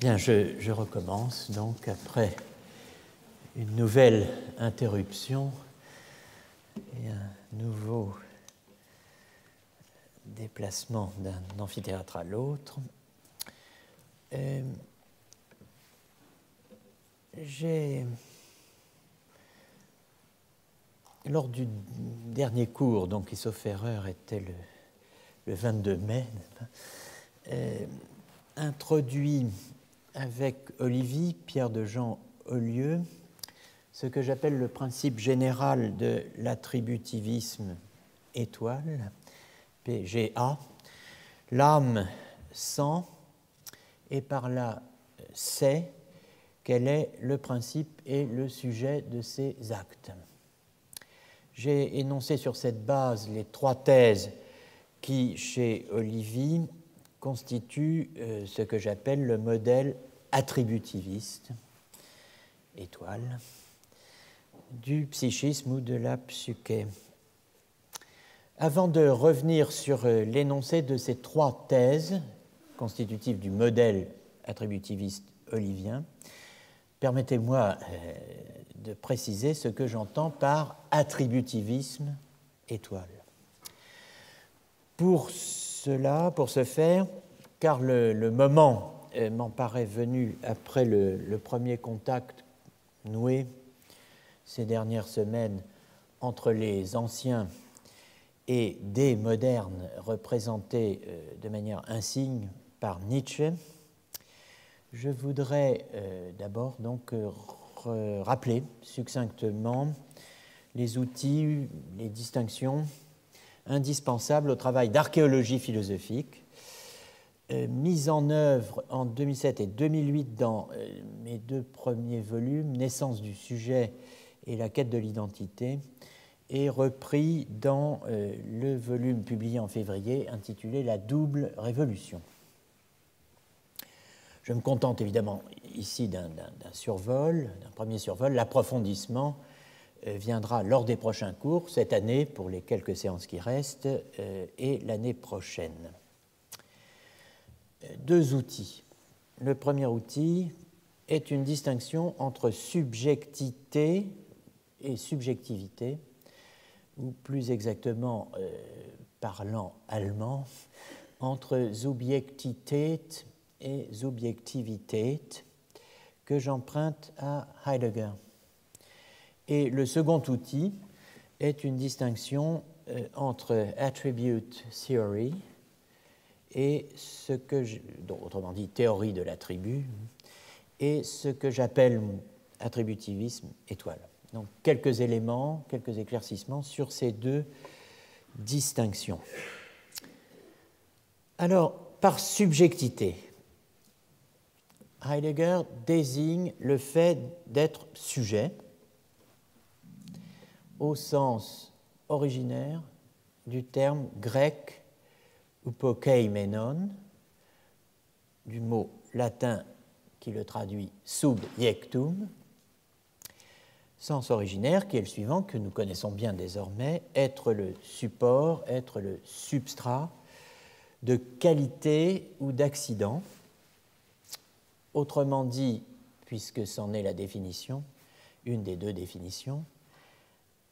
Bien, je recommence donc après une nouvelle interruption et un nouveau déplacement d'un amphithéâtre à l'autre. Lors du dernier cours, donc qui sauf erreur était le 22 mai, introduit avec Olivier Pierre de Jean Ollieux ce que j'appelle le principe général de l'attributivisme étoile, PGA. L'âme sent et par là sait quel est le principe et le sujet de ses actes. J'ai énoncé sur cette base les trois thèses qui, chez Olivier, constituent ce que j'appelle le modèle attributiviste, étoile, du psychisme ou de la psyché. Avant de revenir sur l'énoncé de ces trois thèses constitutives du modèle attributiviste olivien, permettez-moi de préciser ce que j'entends par attributivisme étoile. Pour ce faire, car le moment m'en paraît venu après le premier contact noué ces dernières semaines entre les anciens et des modernes représentés de manière insigne par Nietzsche, je voudrais d'abord donc rappeler succinctement les outils, les distinctions indispensables au travail d'archéologie philosophique mis en œuvre en 2007 et 2008 dans mes deux premiers volumes, Naissance du sujet et La quête de l'identité, et repris dans le volume publié en février intitulé La double révolution. Je me contente évidemment ici d'un survol, d'un premier survol. L'approfondissement viendra lors des prochains cours, cette année pour les quelques séances qui restent, et l'année prochaine. Deux outils. Le premier outil est une distinction entre subjectivité et subjectivité, ou plus exactement parlant allemand, entre Subjektivität et Subjektivität, que j'emprunte à Heidegger. Et le second outil est une distinction entre Attribute Theory et ce que, autrement dit théorie de l'attribut, et ce que j'appelle attributivisme étoile. Donc quelques éléments, quelques éclaircissements sur ces deux distinctions. Alors, par subjectivité, Heidegger désigne le fait d'être sujet au sens originaire du terme grec upokeimenon, du mot latin qui le traduit subjectum, sens originaire qui est le suivant, que nous connaissons bien désormais, être le support, être le substrat de qualité ou d'accident. Autrement dit, puisque c'en est la définition, une des deux définitions,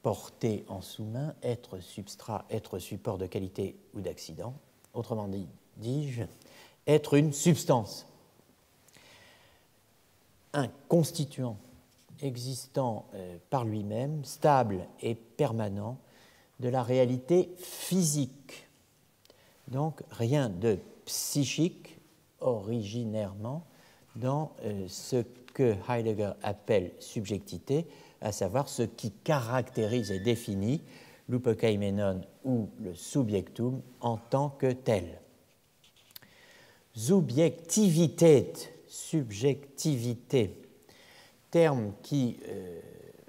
porter en sous-main, être substrat, être support de qualité ou d'accident. Autrement dit, dis-je, être une substance, un constituant existant par lui-même, stable et permanent de la réalité physique. Donc rien de psychique originairement dans ce que Heidegger appelle subjectivité, à savoir ce qui caractérise et définit l'upokeimenon ou le subjectum en tant que tel. Subjektivität, subjectivité, terme qui,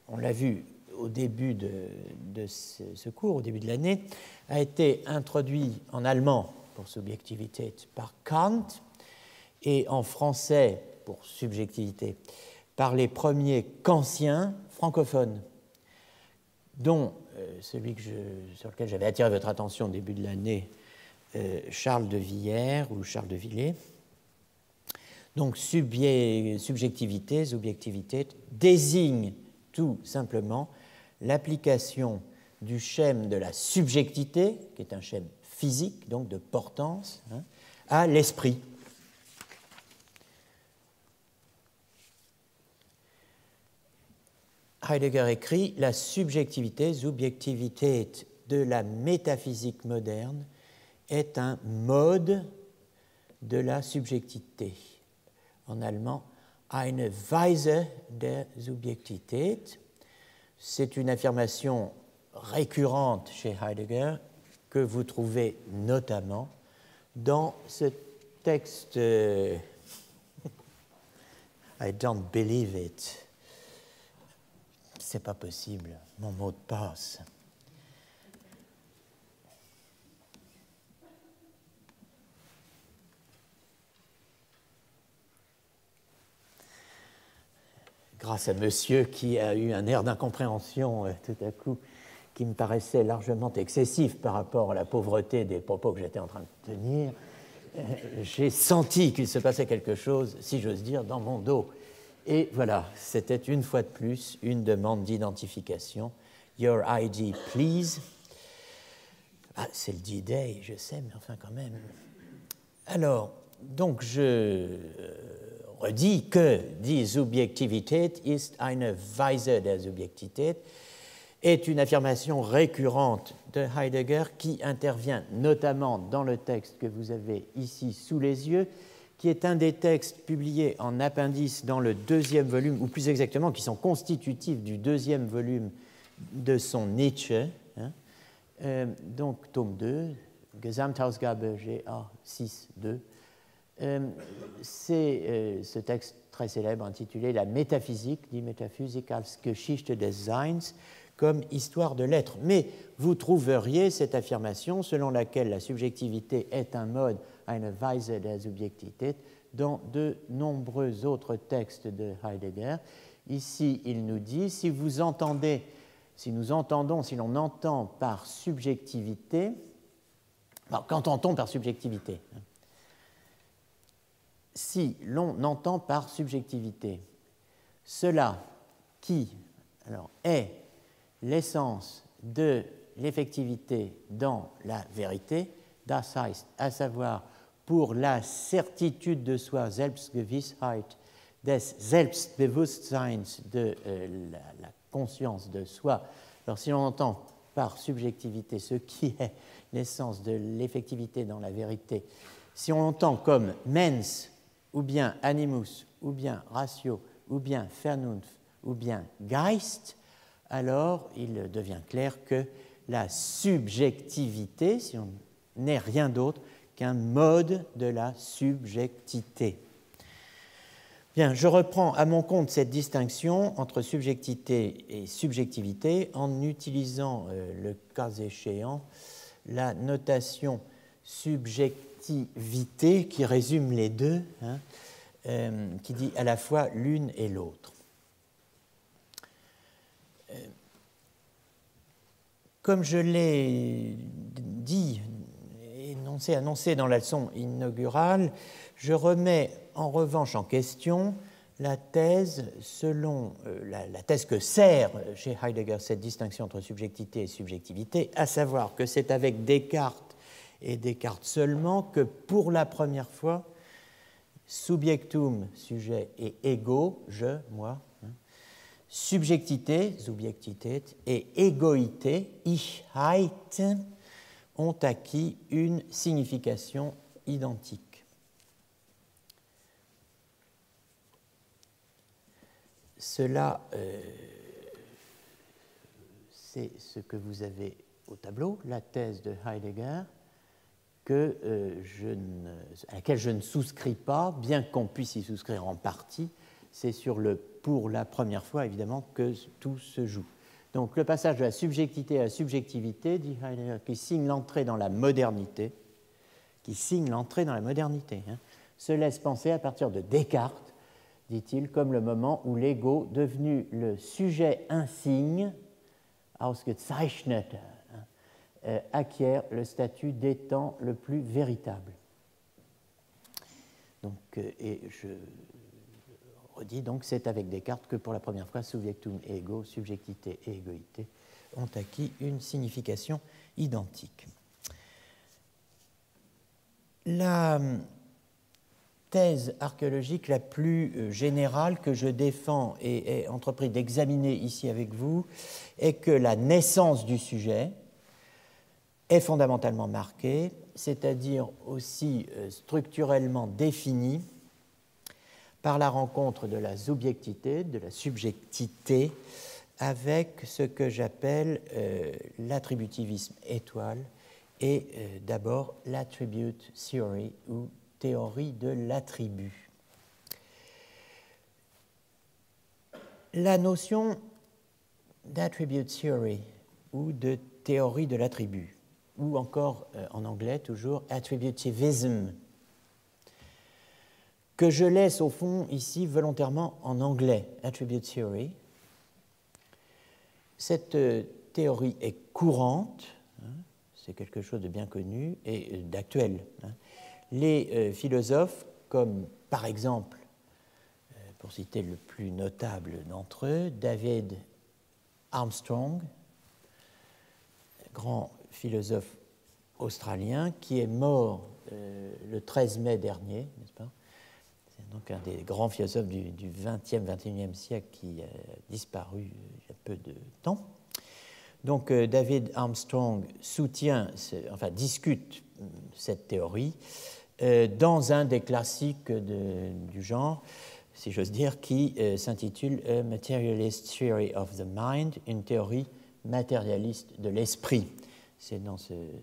on l'a vu au début de ce cours, au début de l'année, a été introduit en allemand pour subjectivité par Kant et en français pour subjectivité par les premiers kantiens francophones, dont celui sur lequel j'avais attiré votre attention au début de l'année, Charles de Villers ou Charles de Villers, Donc subjectivité, subjectivité, désigne tout simplement l'application du schème de la subjectivité, qui est un schème physique, donc de portance, à l'esprit. Heidegger écrit « La subjectivité, Subjektivität de la métaphysique moderne est un mode de la subjectivité. » En allemand, eine Weise der Subjektivität. C'est une affirmation récurrente chez Heidegger que vous trouvez notamment dans ce texte I don't believe it. C'est pas possible, mon mot de passe. Grâce à monsieur qui a eu un air d'incompréhension tout à coup qui me paraissait largement excessif par rapport à la pauvreté des propos que j'étais en train de tenir, j'ai senti qu'il se passait quelque chose, si j'ose dire, dans mon dos. Et voilà, c'était une fois de plus une demande d'identification. Your ID, please. Ah, c'est le D-Day, je sais, mais enfin quand même. Alors, donc je redis que die Subjektivität ist eine Weise der Subjektivität est une affirmation récurrente de Heidegger qui intervient notamment dans le texte que vous avez ici sous les yeux, qui est un des textes publiés en appendice dans le deuxième volume, ou plus exactement, qui sont constitutifs du deuxième volume de son Nietzsche, donc tome 2, Gesamtausgabe GA 6.2. C'est ce texte très célèbre intitulé « La métaphysique, die Metaphysik als Geschichte des Seins », comme histoire de l'être. Mais vous trouveriez cette affirmation selon laquelle la subjectivité est un mode, eine Weise der Subjektivität, dans de nombreux autres textes de Heidegger. Ici, il nous dit, si l'on entend par subjectivité, alors, qu'entend-on par subjectivité ? Si l'on entend par subjectivité cela qui est l'essence de l'effectivité dans la vérité, das heißt, à savoir pour la certitude de soi, Selbstgewissheit, des Selbstbewusstseins, de la conscience de soi. Alors si l'on entend par subjectivité ce qui est l'essence de l'effectivité dans la vérité, si on l'entend comme mens, ou bien animus, ou bien ratio, ou bien Vernunft, ou bien Geist, alors il devient clair que la subjectivité, si on n'est rien d'autre qu'un mode de la subjectivité. Bien, je reprends à mon compte cette distinction entre subjectivité et subjectivité en utilisant, le cas échéant, la notation subjectivité qui résume les deux, qui dit à la fois l'une et l'autre. Comme je l'ai dit, annoncé dans la leçon inaugurale, je remets en revanche en question la thèse selon la thèse que sert chez Heidegger cette distinction entre subjectivité et subjectivité, à savoir que c'est avec Descartes et Descartes seulement que pour la première fois, subjectum, sujet, et ego, je, moi, subjectivité, Subjektivität, et égoïté, Ichheit, ont acquis une signification identique. Cela, c'est ce que vous avez au tableau, la thèse de Heidegger, à laquelle je ne souscris pas, bien qu'on puisse y souscrire en partie. C'est sur le pour la première fois, évidemment, que tout se joue. Donc, le passage de la subjectivité à la subjectivité, dit Heidegger, qui signe l'entrée dans la modernité, se laisse penser à partir de Descartes, dit-il, comme le moment où l'ego, devenu le sujet insigne, ausgezeichnet, acquiert le statut d'étant le plus véritable. Donc, et je redis donc, c'est avec Descartes que pour la première fois, subjectum et ego, subjectivité et égoïté, ont acquis une signification identique. La thèse archéologique la plus générale que je défends et ai entrepris d'examiner ici avec vous est que la naissance du sujet est fondamentalement marquée, c'est-à-dire aussi structurellement définie par la rencontre de la subjectivité, de la subjectivité, avec ce que j'appelle l'attributivisme étoile et d'abord l'attribute theory ou théorie de l'attribut. La notion d'attribute theory ou de théorie de l'attribut, ou encore en anglais toujours attributivism, que je laisse au fond ici volontairement en anglais, attribute theory. Cette théorie est courante, c'est quelque chose de bien connu et d'actuel. Les philosophes, comme par exemple, pour citer le plus notable d'entre eux, David Armstrong, grand philosophe australien, qui est mort le 13 mai dernier, n'est-ce pas? C'est donc un des grands philosophes du XXe, XXIe siècle qui a disparu il y a peu de temps. Donc David Armstrong discute cette théorie dans un des classiques du genre, si j'ose dire, qui s'intitule A Materialist Theory of the Mind, une théorie matérialiste de l'esprit. C'est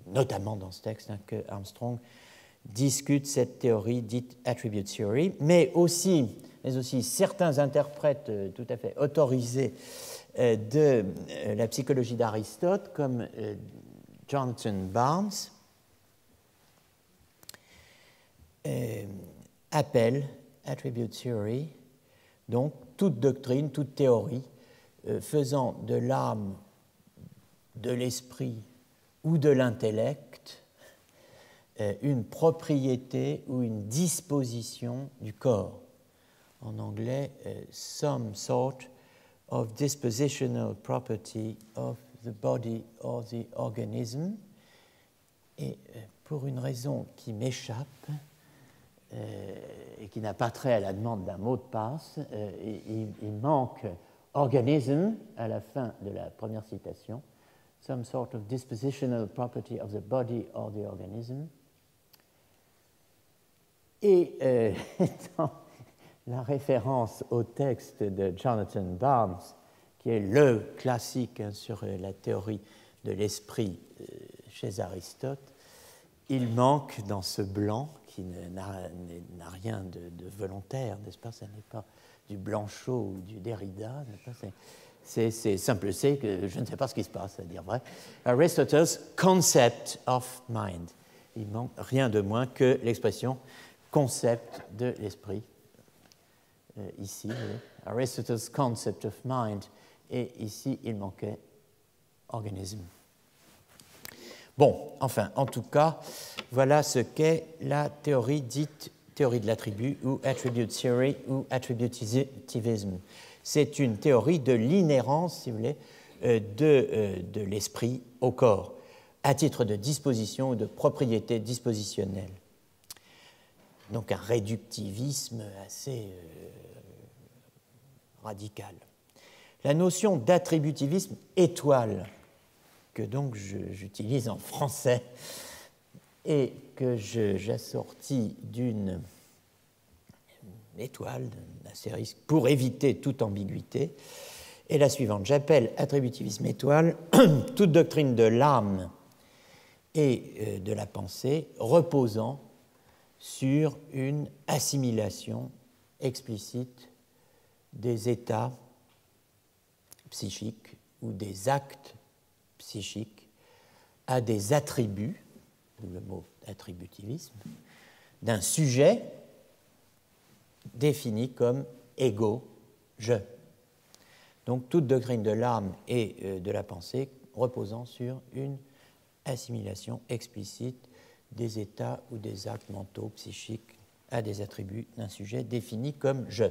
notamment dans ce texte que Armstrong discute cette théorie dite attribute theory, mais aussi certains interprètes tout à fait autorisés de la psychologie d'Aristote, comme Jonathan Barnes, appelle attribute theory donc toute doctrine, toute théorie faisant de l'âme, de l'esprit ou de l'intellect une propriété ou une disposition du corps. En anglais, some sort of dispositional property of the body or the organism. Et pour une raison qui m'échappe et qui n'a pas trait à la demande d'un mot de passe, il manque organism à la fin de la première citation, some sort of dispositional property of the body or the organism. Et dans la référence au texte de Jonathan Barnes, qui est le classique sur la théorie de l'esprit chez Aristote, il manque dans ce blanc, qui n'a rien de volontaire, n'est-ce pas? Ce n'est pas du Blanchot ou du Derrida, c'est simple, c'est que je ne sais pas ce qui se passe, c'est-à-dire vrai. Aristotle's concept of mind. Il manque rien de moins que l'expression concept de l'esprit. Ici, Aristotle's concept of mind, et ici, il manquait organisme. Bon, enfin, en tout cas, voilà ce qu'est la théorie dite théorie de l'attribut ou attribute theory ou attributivism. C'est une théorie de l'inhérence, si vous voulez, de l'esprit au corps, à titre de disposition ou de propriété dispositionnelle. Donc un réductivisme assez radical. La notion d'attributivisme étoile, que donc j'utilise en français et que j'assortis d'une étoile, d'un astérisque, pour éviter toute ambiguïté, est la suivante. J'appelle attributivisme étoile toute doctrine de l'âme et de la pensée reposant sur une assimilation explicite des états psychiques ou des actes psychiques à des attributs, d'où le mot attributivisme, d'un sujet défini comme ego, je. Donc toute doctrine de l'âme et de la pensée reposant sur une assimilation explicite des états ou des actes mentaux, psychiques à des attributs d'un sujet défini comme « je ».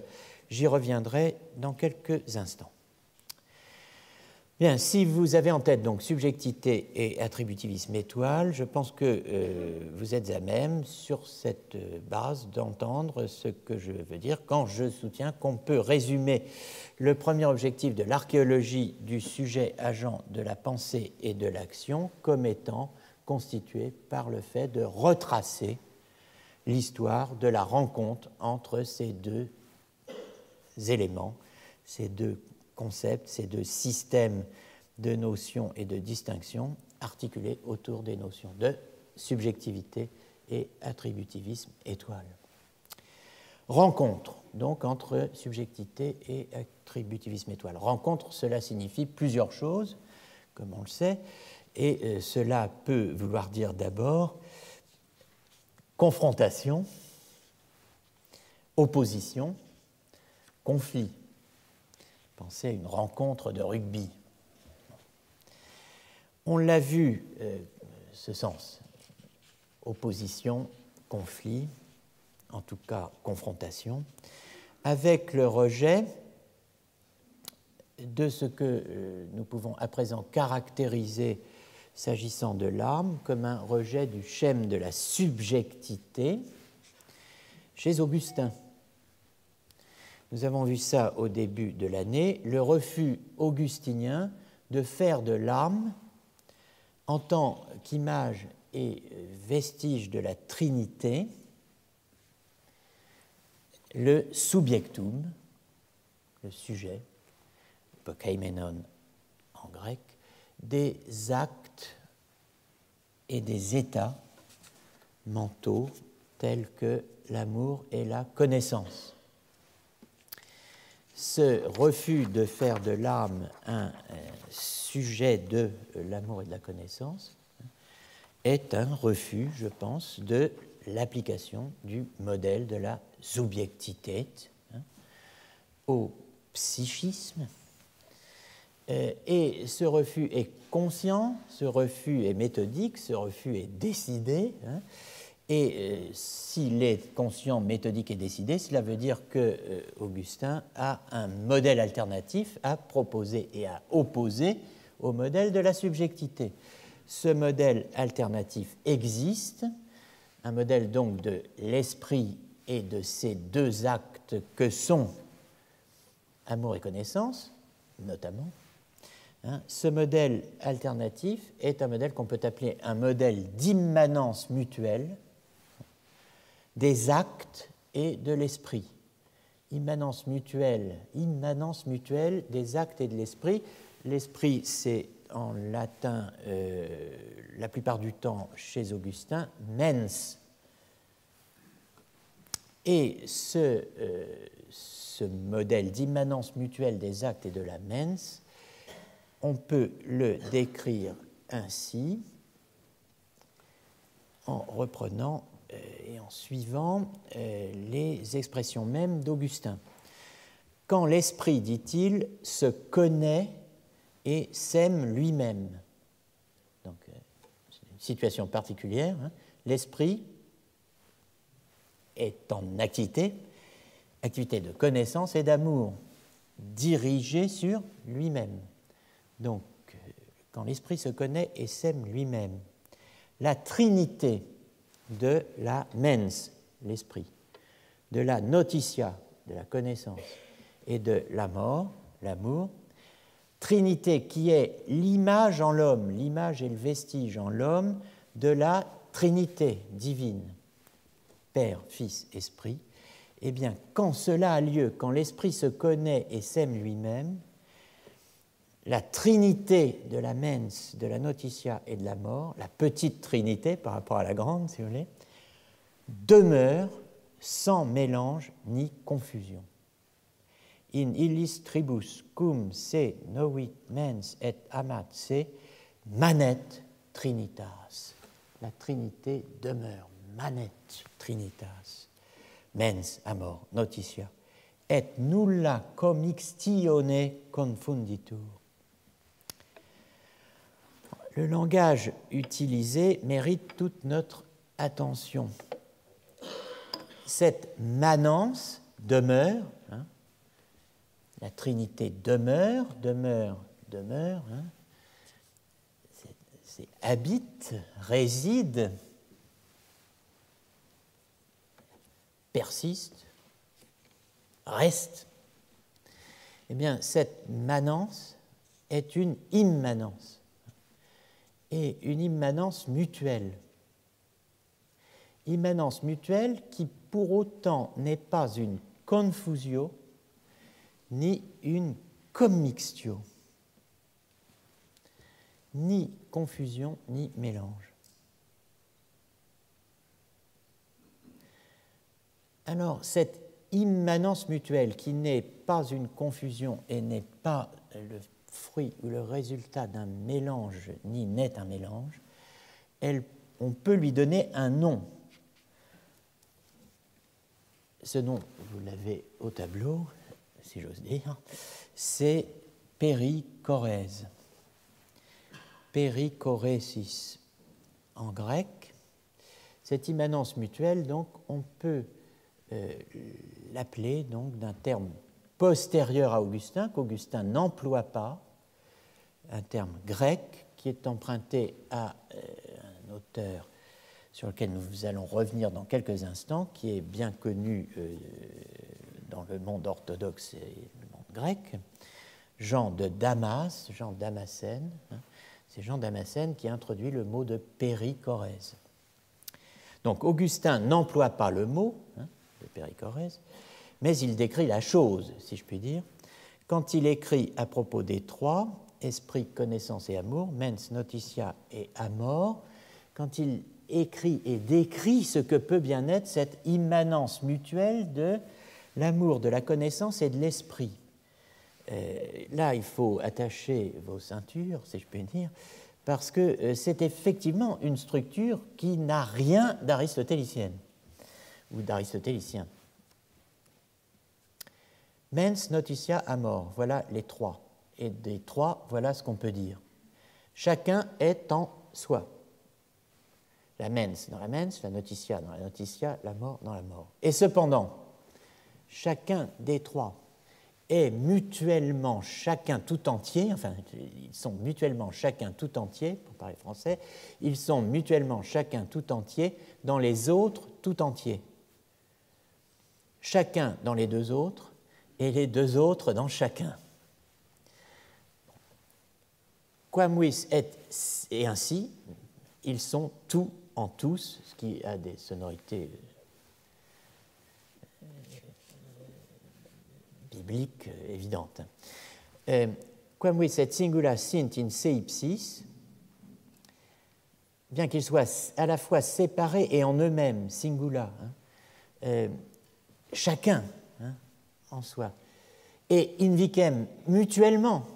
J'y reviendrai dans quelques instants. Bien, si vous avez en tête donc subjectivité et attributivisme étoile, je pense que vous êtes à même, sur cette base, d'entendre ce que je veux dire quand je soutiens qu'on peut résumer le premier objectif de l'archéologie du sujet agent de la pensée et de l'action comme étant constitué par le fait de retracer l'histoire de la rencontre entre ces deux éléments, ces deux concepts, ces deux systèmes de notions et de distinctions articulés autour des notions de subjectivité et attributivisme étoile. Rencontre, donc, entre subjectivité et attributivisme étoile. Rencontre, cela signifie plusieurs choses, comme on le sait, et cela peut vouloir dire d'abord confrontation, opposition, conflit. Pensez à une rencontre de rugby. On l'a vu, ce sens, opposition, conflit, en tout cas confrontation, avec le rejet de ce que nous pouvons à présent caractériser, s'agissant de l'âme, comme un rejet du schème de la subjectivité chez Augustin. Nous avons vu ça au début de l'année, le refus augustinien de faire de l'âme, en tant qu'image et vestige de la Trinité, le subjectum, le sujet, pokeimenon en grec, des actes et des états mentaux tels que l'amour et la connaissance. Ce refus de faire de l'âme un sujet de l'amour et de la connaissance est un refus, je pense, de l'application du modèle de la Subjektivität au psychisme. Et ce refus est conscient, ce refus est méthodique, ce refus est décidé. Et s'il est conscient, méthodique et décidé, cela veut dire que Augustin a un modèle alternatif à proposer et à opposer au modèle de la subjectivité. Ce modèle alternatif existe, un modèle donc de l'esprit et de ces deux actes que sont amour et connaissance, notamment. Ce modèle alternatif est un modèle qu'on peut appeler un modèle d'immanence mutuelle des actes et de l'esprit. Immanence mutuelle des actes et de l'esprit. L'esprit, c'est en latin, la plupart du temps chez Augustin, mens. Et ce modèle d'immanence mutuelle des actes et de la mens, on peut le décrire ainsi en reprenant et en suivant les expressions mêmes d'Augustin. Quand l'esprit, dit-il, se connaît et s'aime lui-même. Donc, c'est une situation particulière. L'esprit est en activité de connaissance et d'amour, dirigée sur lui-même. Donc, quand l'esprit se connaît et s'aime lui-même, la trinité de la mens, l'esprit, de la notitia, de la connaissance, et de l'amour, trinité qui est l'image en l'homme, l'image et le vestige en l'homme de la trinité divine, Père, Fils, Esprit, eh bien, quand cela a lieu, quand l'esprit se connaît et s'aime lui-même, la trinité de la mens, de la notitia et de la mort, la petite trinité par rapport à la grande, si vous voulez, demeure sans mélange ni confusion. In illis tribus cum se novit mens et amat se manet trinitas. La trinité demeure, manet trinitas, mens, amor, notitia, et nulla commixtione confunditur. Le langage utilisé mérite toute notre attention. cette manence demeure, hein, la Trinité demeure, hein, c'est habite, réside, persiste, reste. Eh bien, cette manence est une immanence, et une immanence mutuelle. Immanence mutuelle qui, pour autant, n'est pas une confusio, ni une commixtio, ni confusion, ni mélange. Alors, cette immanence mutuelle qui n'est pas une confusion et n'est pas le fruit ou le résultat d'un mélange, ni n'est un mélange, on peut lui donner un nom. Ce nom, vous l'avez au tableau, si j'ose dire, c'est périchorèse. Périchorésis en grec. Cette immanence mutuelle, donc, on peut l'appeler donc d'un terme postérieur à Augustin, qu'Augustin n'emploie pas, un terme grec qui est emprunté à un auteur sur lequel nous allons revenir dans quelques instants, qui est bien connu dans le monde orthodoxe et le monde grec, Jean de Damas, Jean Damascène. Hein, c'est Jean Damascène qui introduit le mot de périchorèse. Donc Augustin n'emploie pas le mot de périchorèse, mais il décrit la chose, si je puis dire, quand il écrit à propos des trois, esprit, connaissance et amour, mens, notitia et amor, quand il écrit et décrit ce que peut bien être cette immanence mutuelle de l'amour, de la connaissance et de l'esprit. Là, il faut attacher vos ceintures, si je puis dire, parce que c'est effectivement une structure qui n'a rien d'aristotélicienne ou d'aristotélicien. Mens, notitia, amor, voilà les trois. Et des trois, voilà ce qu'on peut dire. Chacun est en soi. La mens dans la mens, la notitia dans la notitia, la mort dans la mort. Et cependant, chacun des trois est mutuellement chacun tout entier, enfin, ils sont mutuellement chacun tout entier, pour parler français, ils sont mutuellement chacun tout entier dans les autres tout entiers. Chacun dans les deux autres et les deux autres dans chacun. Quamvis est et ainsi, ils sont tout en tous, ce qui a des sonorités bibliques évidentes. Quamvis et singula sint in se ipsis, bien qu'ils soient à la fois séparés et en eux-mêmes, singula, chacun en soi, et invicem mutuellement,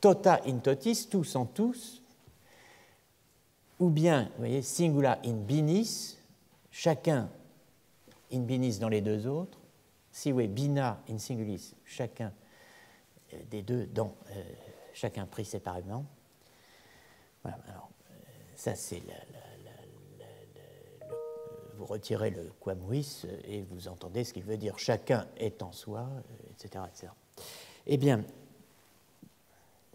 tota in totis, tous en tous, ou bien, vous voyez, singula in binis, chacun in binis dans les deux autres, sive bina in singulis, chacun des deux dans chacun pris séparément. Voilà, alors ça c'est vous retirez le quamvis et vous entendez ce qu'il veut dire chacun est en soi, etc., etc. Eh bien,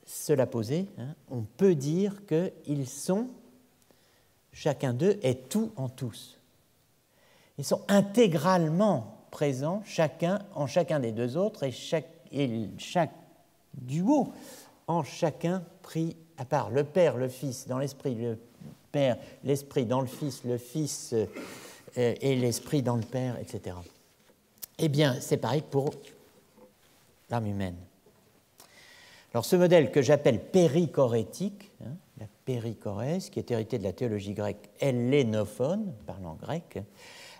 cela posé, on peut dire qu'ils sont, chacun d'eux est tout en tous. Ils sont intégralement présents, chacun en chacun des deux autres, et chaque duo en chacun pris à part. Le Père, le Fils dans l'Esprit, le Père, l'Esprit dans le Fils et l'Esprit dans le Père, etc. Eh bien, c'est pareil pour l'âme humaine. Alors, ce modèle que j'appelle périchorétique, la périchorèse, qui est hérité de la théologie grecque hellénophone, parlant grec,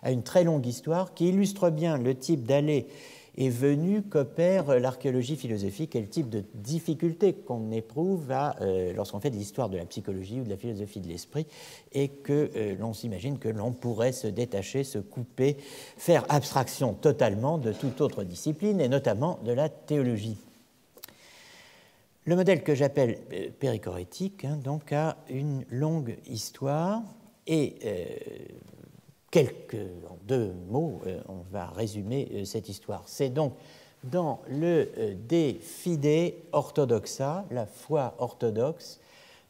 a une très longue histoire qui illustre bien le type d'aller et venue qu'opère l'archéologie philosophique et le type de difficulté qu'on éprouve lorsqu'on fait de l'histoire de la psychologie ou de la philosophie de l'esprit et que l'on s'imagine que l'on pourrait se détacher, se couper, faire abstraction totalement de toute autre discipline et notamment de la théologie. Le modèle que j'appelle périchorétique donc, a une longue histoire et en 2 mots, on va résumer cette histoire. C'est donc dans le De Fide Orthodoxa, la foi orthodoxe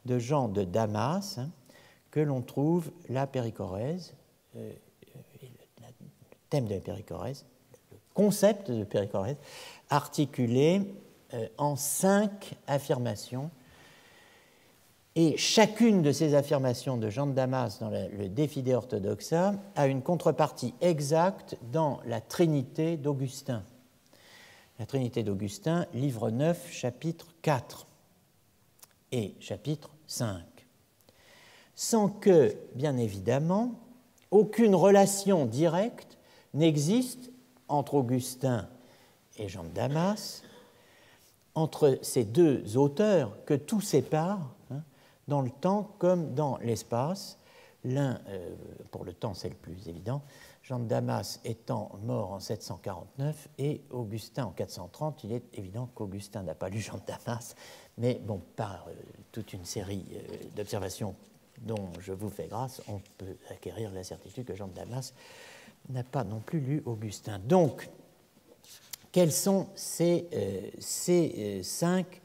de Jean de Damas, que l'on trouve la périchorèse, le thème de la périchorèse, le concept de périchorèse, articulé en 5 affirmations. Et chacune de ces affirmations de Jean de Damas dans le De Fide Orthodoxa a une contrepartie exacte dans la Trinité d'Augustin. La Trinité d'Augustin, livre 9, chapitre 4 et chapitre 5. Sans que, bien évidemment, aucune relation directe n'existe entre Augustin et Jean de Damas, entre ces 2 auteurs que tout sépare, dans le temps comme dans l'espace. L'un, pour le temps c'est le plus évident, Jean de Damas étant mort en 749 et Augustin en 430, il est évident qu'Augustin n'a pas lu Jean de Damas, mais bon, par toute une série d'observations dont je vous fais grâce, on peut acquérir la certitude que Jean de Damas n'a pas non plus lu Augustin. Donc, quelles sont ces 5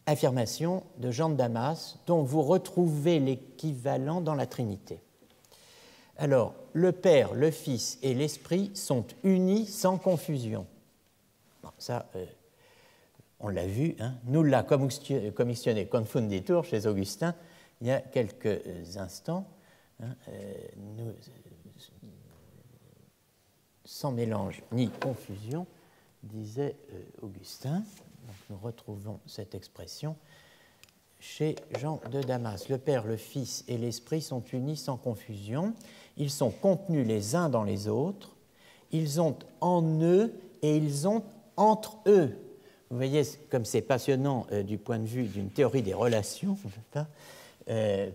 affirmations de Jean de Damas dont vous retrouvez l'équivalent dans la Trinité? Alors, le Père, le Fils et l'Esprit sont unis sans confusion. Bon, ça, on l'a vu, nulla commissione confunditur chez Augustin, il y a quelques instants, sans mélange ni confusion, disait Augustin. Donc, nous retrouvons cette expression chez Jean de Damas. Le Père, le Fils et l'Esprit sont unis sans confusion. Ils sont contenus les uns dans les autres. Ils ont en eux et ils ont entre eux. Vous voyez comme c'est passionnant du point de vue d'une théorie des relations,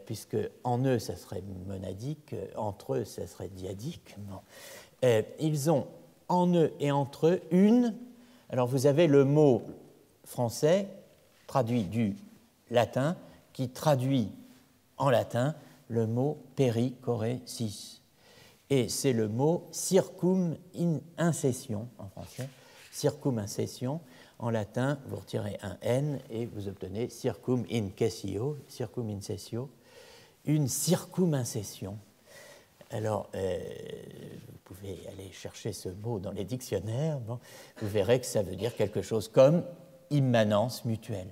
puisque en eux, ça serait monadique, entre eux, ça serait dyadique. Non. Ils ont en eux et entre eux une. Alors vous avez le mot français traduit du latin qui traduit en latin le mot perichoresis. Et c'est le mot circum incession en français, circum incession. En latin, vous retirez un N et vous obtenez circum incessio, une circumincession. Alors, vous pouvez aller chercher ce mot dans les dictionnaires, bon, vous verrez que ça veut dire quelque chose comme immanence mutuelle,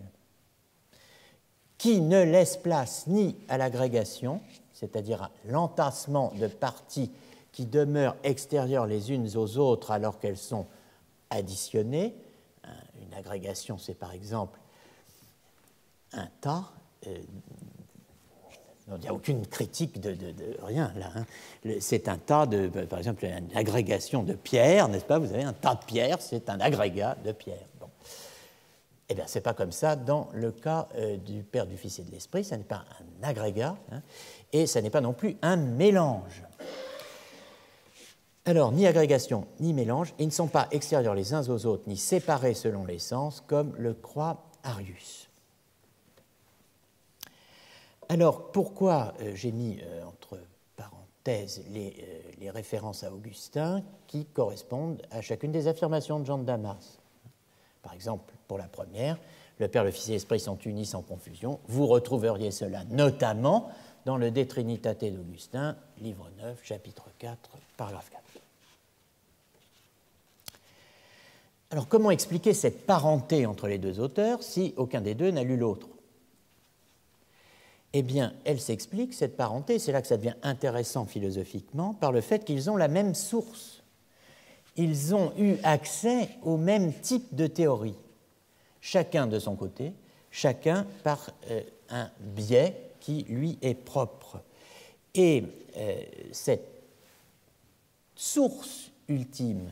qui ne laisse place ni à l'agrégation, c'est-à-dire à l'entassement de parties qui demeurent extérieures les unes aux autres alors qu'elles sont additionnées. Une agrégation, c'est par exemple un tas. Il n'y a aucune critique de rien là. C'est un tas de, par exemple, une agrégation de pierres, n'est-ce pas? Vous avez un tas de pierres, c'est un agrégat de pierres. Bon. Eh bien, ce n'est pas comme ça dans le cas du Père, du Fils et de l'Esprit. Ça n'est pas un agrégat, et ça n'est pas non plus un mélange. Alors, ni agrégation, ni mélange, ils ne sont pas extérieurs les uns aux autres, ni séparés selon les sens, comme le croit Arius. Alors, pourquoi j'ai mis entre parenthèses les références à Augustin qui correspondent à chacune des affirmations de Jean de Damas? Par exemple, pour la première, le Père, le Fils et l'Esprit sont unis sans confusion. Vous retrouveriez cela notamment dans le De Trinitate d'Augustin, livre 9, chapitre 4, paragraphe 4. Alors, comment expliquer cette parenté entre les 2 auteurs si aucun des 2 n'a lu l'autre? Eh bien, elle s'explique, cette parenté, c'est là que ça devient intéressant philosophiquement, par le fait qu'ils ont la même source. Ils ont eu accès au même type de théorie, chacun de son côté, chacun par un biais qui lui est propre. Et cette source ultime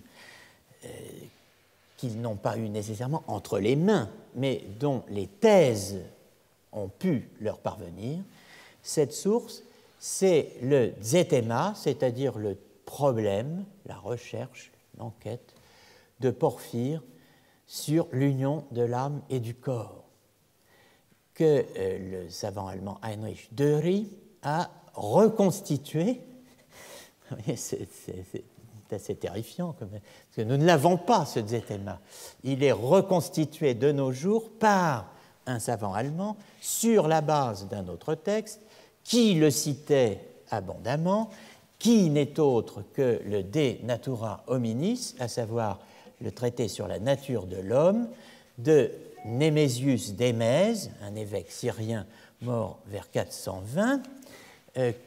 qu'ils n'ont pas eu nécessairement entre les mains, mais dont les thèses ont pu leur parvenir, cette source, c'est le zetema, c'est-à-dire le problème, la recherche, l'enquête de Porphyre sur l'union de l'âme et du corps, que le savant allemand Heinrich Döry a reconstitué C'est assez terrifiant, parce que nous ne l'avons pas, ce Zetema. Il est reconstitué de nos jours par un savant allemand sur la base d'un autre texte qui le citait abondamment, qui n'est autre que le De Natura Hominis, à savoir le traité sur la nature de l'homme de Némésius d'Émèse, un évêque syrien mort vers 420,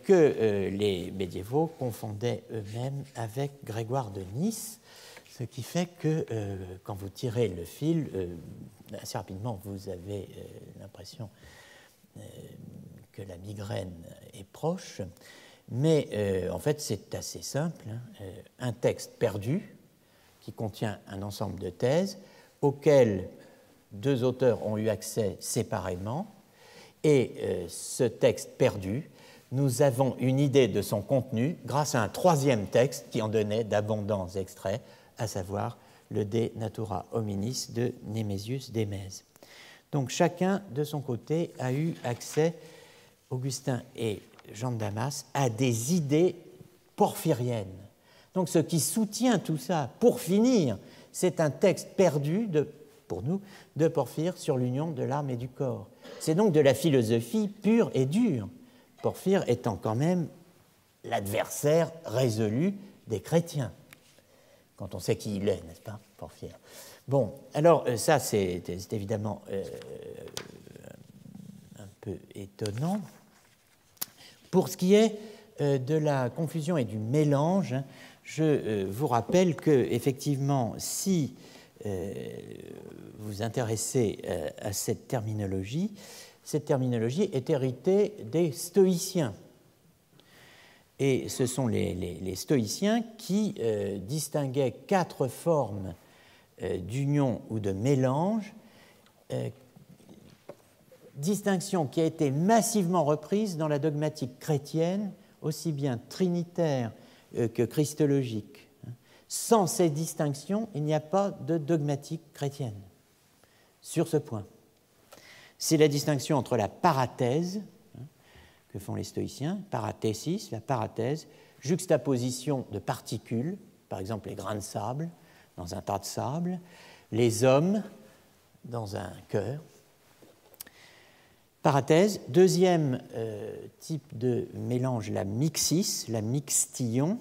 que les médiévaux confondaient eux-mêmes avec Grégoire de Nice, ce qui fait que quand vous tirez le fil, assez rapidement vous avez l'impression que la migraine est proche, mais en fait c'est assez simple, hein, un texte perdu qui contient un ensemble de thèses auxquelles deux auteurs ont eu accès séparément, et ce texte perdu, nous avons une idée de son contenu grâce à un troisième texte qui en donnait d'abondants extraits, à savoir le De Natura Hominis de Némésius d'Émèse. Donc chacun de son côté a eu accès, Augustin et Jean de Damas, à des idées porphyriennes. Donc ce qui soutient tout ça, pour finir, c'est un texte perdu, pour nous, de Porphyre sur l'union de l'âme et du corps. C'est donc de la philosophie pure et dure, Porphyre étant quand même l'adversaire résolu des chrétiens, quand on sait qui il est, n'est-ce pas, Porphyre. Bon, alors ça c'est évidemment un peu étonnant. Pour ce qui est de la confusion et du mélange, je vous rappelle que, effectivement, si vous intéressez à cette terminologie est héritée des stoïciens. Et ce sont les stoïciens qui distinguaient 4 formes d'union ou de mélange, distinction qui a été massivement reprise dans la dogmatique chrétienne, aussi bien trinitaire que christologique. Sans ces distinctions, il n'y a pas de dogmatique chrétienne sur ce point. C'est la distinction entre la parathèse, que font les stoïciens, parathésis, la parathèse, juxtaposition de particules, par exemple les grains de sable dans un tas de sable, les hommes dans un cœur. Parathèse. Deuxième type de mélange, la mixis, la mixtillon,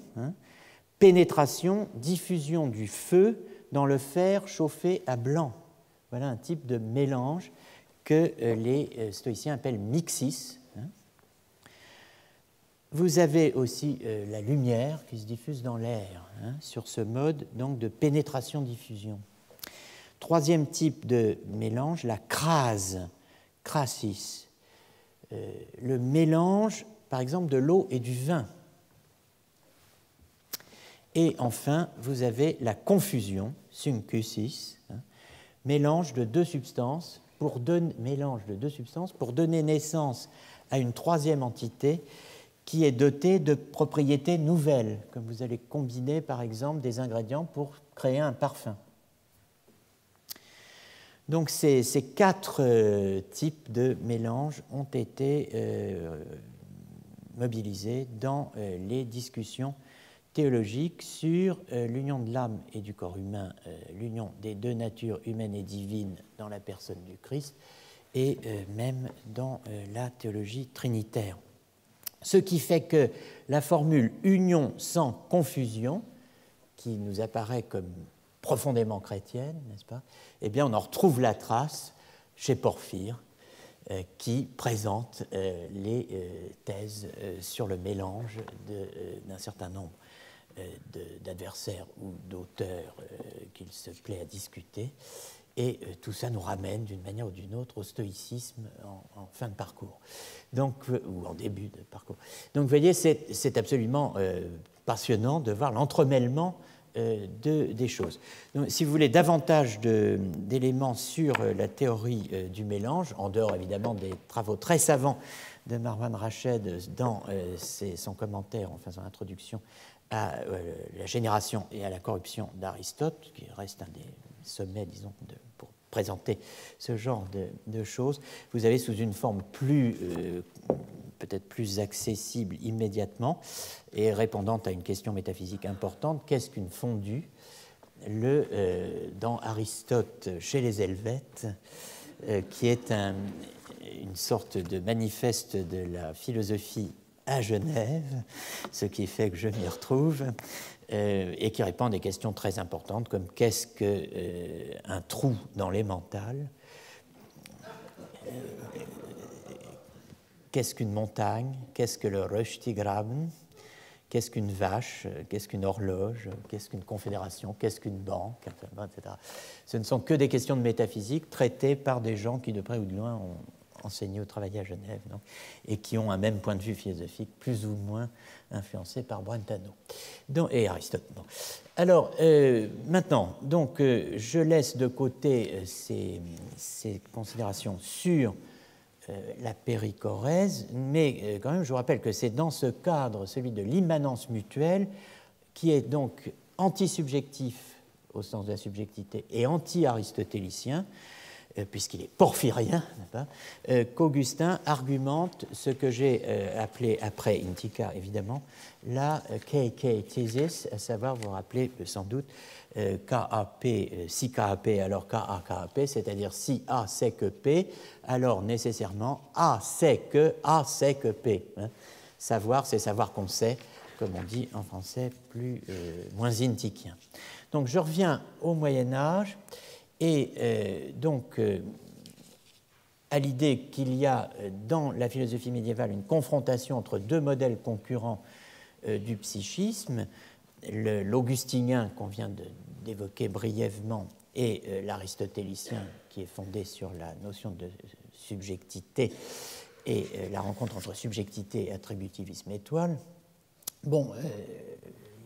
pénétration, diffusion du feu dans le fer chauffé à blanc. Voilà un type de mélange que les stoïciens appellent mixis. Vous avez aussi la lumière qui se diffuse dans l'air, sur ce mode donc de pénétration-diffusion. Troisième type de mélange, la crase, crasis, le mélange, par exemple, de l'eau et du vin. Et enfin, vous avez la confusion, syncusis, mélange de deux substances pour donner naissance à une troisième entité qui est dotée de propriétés nouvelles, comme vous allez combiner, par exemple, des ingrédients pour créer un parfum. Donc ces 4 types de mélanges ont été mobilisés dans les discussions théologiques sur l'union de l'âme et du corps humain, l'union des deux natures humaines et divines dans la personne du Christ, et même dans la théologie trinitaire. Ce qui fait que la formule « union sans confusion », qui nous apparaît comme profondément chrétienne, n'est-ce pas? Eh bien, on en retrouve la trace chez Porphyre, qui présente les thèses sur le mélange d'un certain nombre d'adversaires ou d'auteurs qu'il se plaît à discuter. Et tout ça nous ramène d'une manière ou d'une autre au stoïcisme en fin de parcours, donc, ou en début de parcours. Donc vous voyez, c'est absolument passionnant de voir l'entremêlement des choses. Donc, si vous voulez davantage d'éléments sur la théorie du mélange, en dehors évidemment des travaux très savants de Marwan Rached dans son commentaire, enfin son introduction à la génération et à la corruption d'Aristote, qui reste un des sommets, disons, pour présenter ce genre de choses, vous avez sous une forme plus peut-être plus accessible immédiatement et répondant à une question métaphysique importante, qu'est-ce qu'une fondue? Dans Aristote chez les Helvètes, qui est une sorte de manifeste de la philosophie à Genève, ce qui fait que je m'y retrouve, et qui répond à des questions très importantes comme qu'est-ce qu'un trou dans l'emmental, qu'est-ce qu'une montagne, qu'est-ce que le Röstigraben, qu'est-ce qu'une vache, qu'est-ce qu'une horloge, qu'est-ce qu'une confédération, qu'est-ce qu'une banque, etc. Ce ne sont que des questions de métaphysique traitées par des gens qui, de près ou de loin, ont enseigné ou travaillé à Genève, donc, et qui ont un même point de vue philosophique, plus ou moins influencé par Brentano et Aristote. Bon. Alors, maintenant, donc, je laisse de côté ces considérations sur la péricorèse, mais quand même, je vous rappelle que c'est dans ce cadre, celui de l'immanence mutuelle, qui est donc antisubjectif au sens de la subjectivité et anti-aristotélicien, puisqu'il est porphyrien, qu'Augustin argumente ce que j'ai appelé, après Intica évidemment, la KK-thésis, à savoir, vous vous rappelez sans doute, KAP, si KAP, alors KA, KAP, c'est-à-dire si A c'est que P, alors nécessairement A c'est que P. Savoir, c'est savoir qu'on sait, comme on dit en français, moins intikien. Donc je reviens au Moyen-Âge. Et à l'idée qu'il y a dans la philosophie médiévale une confrontation entre deux modèles concurrents du psychisme, l'augustinien qu'on vient d'évoquer brièvement et l'aristotélicien qui est fondé sur la notion de subjectivité et la rencontre entre subjectivité et attributivisme étoile. Bon,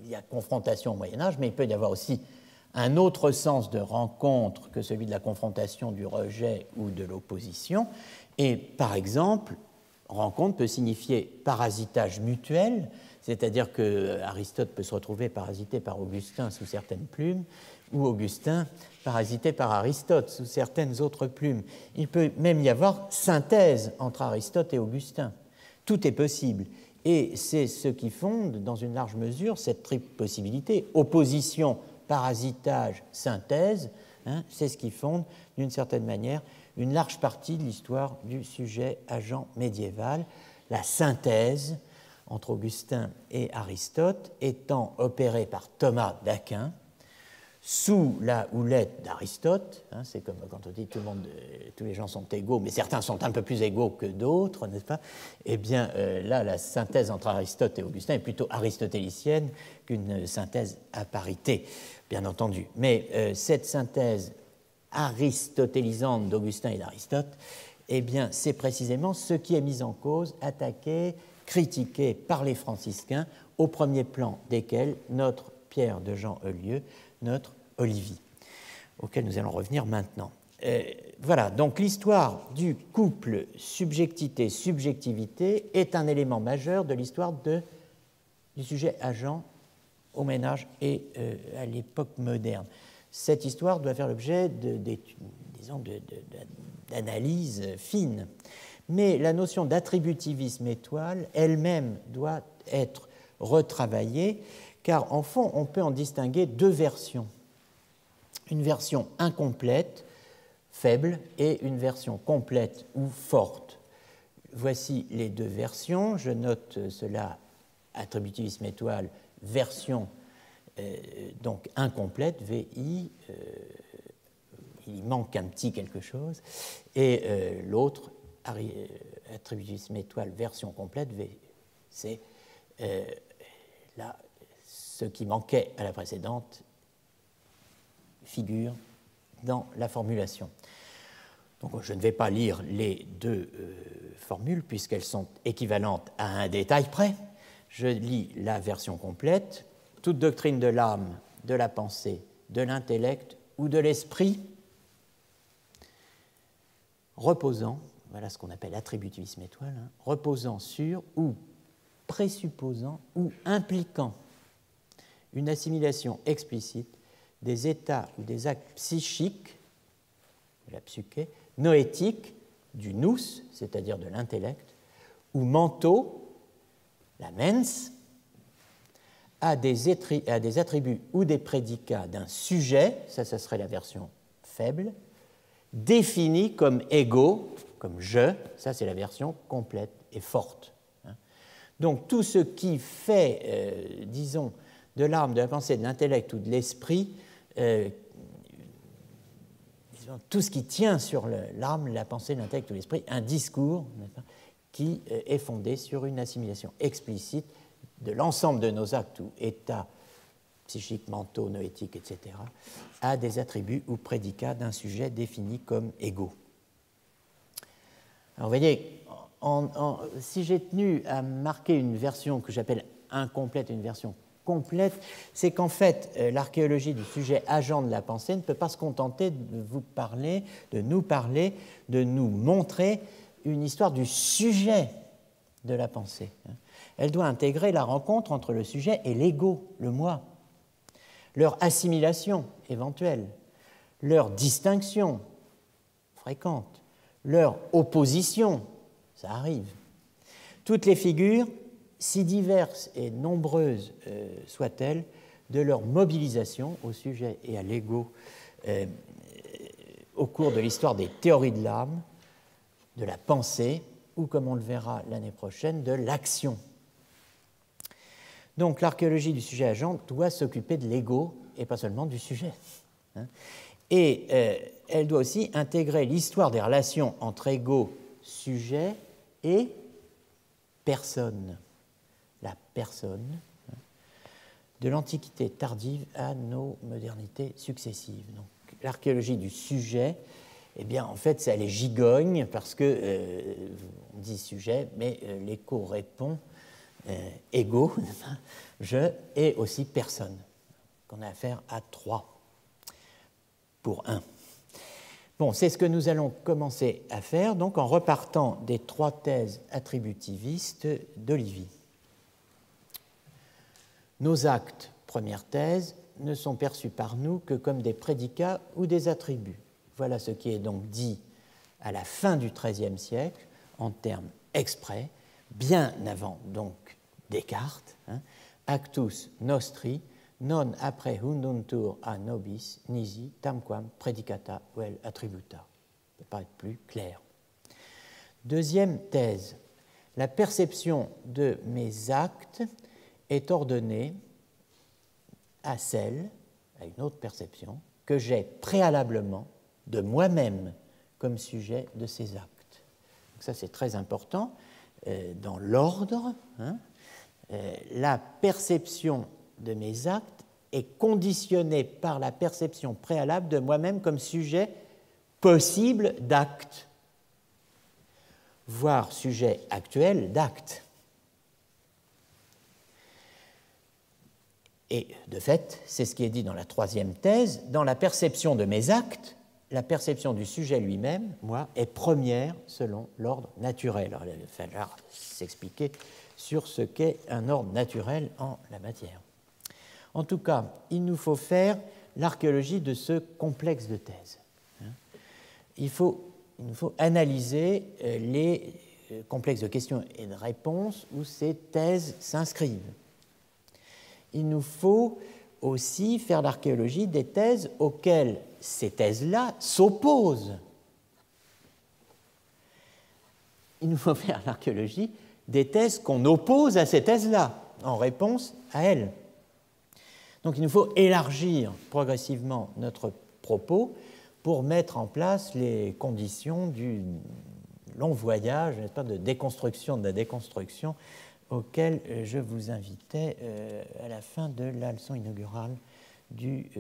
il y a confrontation au Moyen-Âge, mais il peut y avoir aussi un autre sens de rencontre que celui de la confrontation, du rejet ou de l'opposition. Et par exemple, rencontre peut signifier parasitage mutuel, c'est-à-dire que Aristote peut se retrouver parasité par Augustin sous certaines plumes, ou Augustin parasité par Aristote sous certaines autres plumes. Il peut même y avoir synthèse entre Aristote et Augustin. Tout est possible. Et c'est ce qui fonde, dans une large mesure, cette triple possibilité, opposition, parasitage, synthèse, c'est ce qui fonde, d'une certaine manière, une large partie de l'histoire du sujet-agent médiéval, la synthèse entre Augustin et Aristote étant opérée par Thomas d'Aquin, sous la houlette d'Aristote, c'est comme quand on dit tous les gens sont égaux, mais certains sont un peu plus égaux que d'autres, n'est-ce pas? Eh bien, là, la synthèse entre Aristote et Augustin est plutôt aristotélicienne qu'une synthèse à parité, bien entendu. Mais cette synthèse aristotélisante d'Augustin et d'Aristote, eh bien, c'est précisément ce qui est mis en cause, attaqué, critiqué par les franciscains, au premier plan desquels notre Pierre de Jean Eulieu, notre Olivier, auquel nous allons revenir maintenant. Voilà, donc l'histoire du couple subjectivité-subjectivité est un élément majeur de l'histoire du sujet-agent au Moyen-Âge et à l'époque moderne. Cette histoire doit faire l'objet d'analyses fines, mais la notion d'attributivisme étoile elle-même doit être retravaillée, car en fond, on peut en distinguer deux versions. Une version incomplète, faible, et une version complète ou forte. Voici les deux versions. Je note cela, attributivisme étoile, version donc incomplète, VI, il manque un petit quelque chose, et l'autre, attributivisme étoile, version complète, c'est là, ce qui manquait à la précédente figure dans la formulation. Donc, je ne vais pas lire les deux formules puisqu'elles sont équivalentes à un détail près. Je lis la version complète. Toute doctrine de l'âme, de la pensée, de l'intellect ou de l'esprit reposant, voilà ce qu'on appelle attributivisme étoile, reposant sur ou présupposant ou impliquant une assimilation explicite des états ou des actes psychiques, de la psyché, noétiques, du nous, c'est-à-dire de l'intellect, ou manteau, la mens, a des attributs ou des prédicats d'un sujet, ça serait la version faible, définis comme ego, comme je, ça c'est la version complète et forte. Donc tout ce qui fait, disons, de l'âme, de la pensée, de l'intellect ou de l'esprit, tout ce qui tient sur l'âme, la pensée, l'intellect ou l'esprit, un discours qui est fondé sur une assimilation explicite de l'ensemble de nos actes ou états psychiques, mentaux, noétiques, etc., à des attributs ou prédicats d'un sujet défini comme égaux. Alors vous voyez, si j'ai tenu à marquer une version que j'appelle incomplète, une version complète, c'est qu'en fait, l'archéologie du sujet agent de la pensée ne peut pas se contenter de vous parler, de nous montrer une histoire du sujet de la pensée. Elle doit intégrer la rencontre entre le sujet et l'ego, le moi, leur assimilation éventuelle, leur distinction fréquente, leur opposition, ça arrive. Toutes les figures, si diverses et nombreuses soient-elles, de leur mobilisation au sujet et à l'ego au cours de l'histoire des théories de l'âme, de la pensée, ou comme on le verra l'année prochaine, de l'action. Donc l'archéologie du sujet agent doit s'occuper de l'ego et pas seulement du sujet. Et elle doit aussi intégrer l'histoire des relations entre ego, sujet et personne. La personne, de l'Antiquité tardive à nos modernités successives. Donc l'archéologie du sujet, eh bien, en fait, ça les gigogne parce que on dit sujet, mais l'écho répond ego, je, et aussi personne, qu'on a affaire à 3 pour 1. Bon, c'est ce que nous allons commencer à faire, donc en repartant des 3 thèses attributivistes d'Olivier. Nos actes, première thèse, ne sont perçus par nous que comme des prédicats ou des attributs. Voilà ce qui est donc dit à la fin du XIIIe siècle, en termes exprès, bien avant donc Descartes, actus nostri non apprehunduntur a nobis nisi tamquam predicata vel attributa. Ça ne peut pas être plus clair. Deuxième thèse, la perception de mes actes est ordonnée à celle, à une autre perception, que j'ai préalablement de moi-même comme sujet de ces actes. Donc ça, c'est très important. Dans l'ordre, la perception de mes actes est conditionnée par la perception préalable de moi-même comme sujet possible d'acte, voire sujet actuel d'acte. Et de fait, c'est ce qui est dit dans la 3e thèse, dans la perception de mes actes, la perception du sujet lui-même, moi, est première selon l'ordre naturel. Alors, il va falloir s'expliquer sur ce qu'est un ordre naturel en la matière. En tout cas, il nous faut faire l'archéologie de ce complexe de thèses. Il nous faut analyser les complexes de questions et de réponses où ces thèses s'inscrivent. Il nous faut aussi faire l'archéologie des thèses auxquelles ces thèses-là s'opposent. Il nous faut faire l'archéologie des thèses qu'on oppose à ces thèses-là, en réponse à elles. Donc il nous faut élargir progressivement notre propos pour mettre en place les conditions du long voyage, n'est-ce pas, de déconstruction de la déconstruction auquel je vous invitais à la fin de la leçon inaugurale du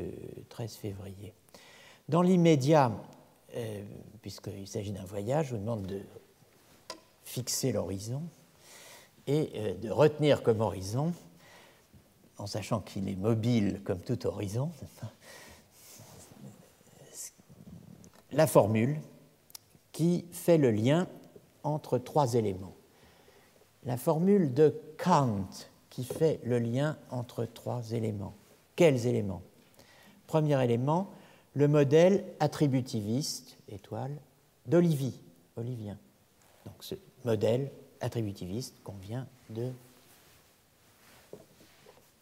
13 février. Dans l'immédiat, puisqu'il s'agit d'un voyage, je vous demande de fixer l'horizon et de retenir comme horizon, en sachant qu'il est mobile comme tout horizon, la formule qui fait le lien entre 3 éléments. La formule de Kant qui fait le lien entre 3 éléments. Quels éléments? Premier élément, le modèle attributiviste, étoile, d'Olivien. Donc ce modèle attributiviste qu'on vient de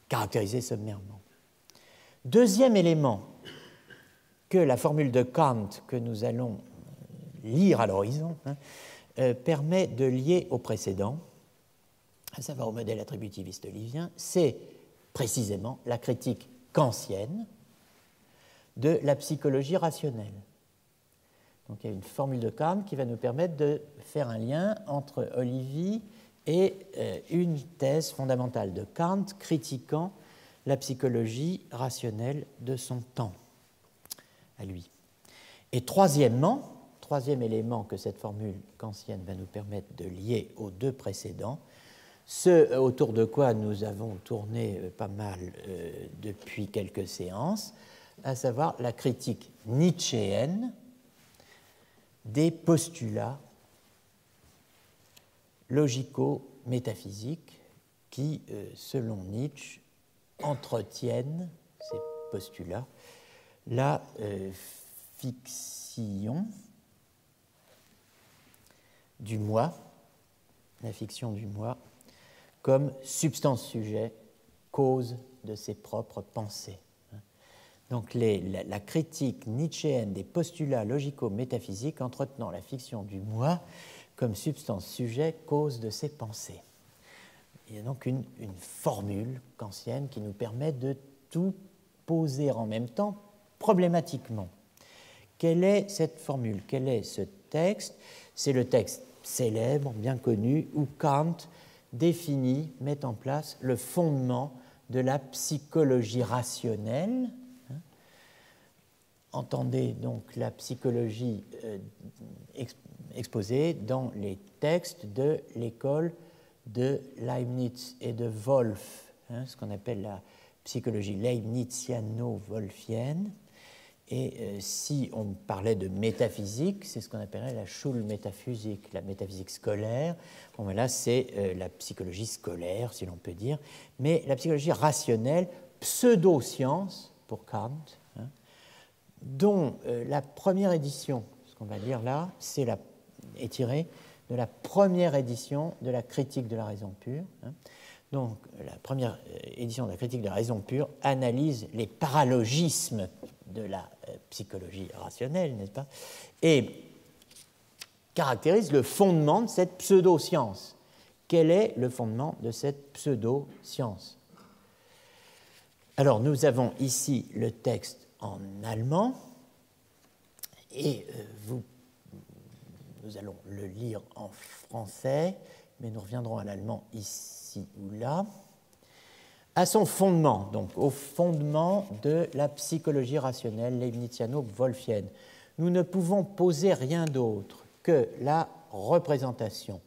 caractériser sommairement. Deuxième élément que la formule de Kant que nous allons lire à l'horizon permet de lier au précédent, à savoir au modèle attributiviste olivien, c'est précisément la critique kantienne de la psychologie rationnelle. Donc il y a une formule de Kant qui va nous permettre de faire un lien entre Olivi et une thèse fondamentale de Kant critiquant la psychologie rationnelle de son temps, à lui. Et troisièmement, troisième élément que cette formule kantienne va nous permettre de lier aux deux précédents, ce autour de quoi nous avons tourné pas mal depuis quelques séances, à savoir la critique nietzschéenne des postulats logico-métaphysiques qui, selon Nietzsche, entretiennent ces postulats la fiction du moi, la fiction du moi, comme substance-sujet, cause de ses propres pensées. Donc la critique nietzschéenne des postulats logico-métaphysiques entretenant la fiction du moi comme substance-sujet, cause de ses pensées. Il y a donc une formule kantienne qui nous permet de tout poser en même temps problématiquement. Quelle est cette formule? Quel est ce texte? C'est le texte célèbre, bien connu, où Kant définit, met en place le fondement de la psychologie rationnelle. Entendez donc la psychologie exposée dans les textes de l'école de Leibniz et de Wolff, ce qu'on appelle la psychologie leibniziano-wolffienne. Et si on parlait de métaphysique, c'est ce qu'on appellerait la Schulmetaphysik, la métaphysique scolaire. Bon, ben là, c'est la psychologie scolaire, si l'on peut dire, mais la psychologie rationnelle, pseudo-science pour Kant, dont la première édition, ce qu'on va lire là, est tirée de la première édition de la Critique de la raison pure. Donc, la première édition de la Critique de la raison pure analyse les paralogismes de la psychologie rationnelle, n'est-ce pas, et caractérise le fondement de cette pseudo-science. Quel est le fondement de cette pseudo-science? Alors, nous avons ici le texte en allemand, et nous allons le lire en français, mais nous reviendrons à l'allemand ici ou là. À son fondement, donc au fondement de la psychologie rationnelle leibniziano-wolffienne, nous ne pouvons poser rien d'autre que la représentation,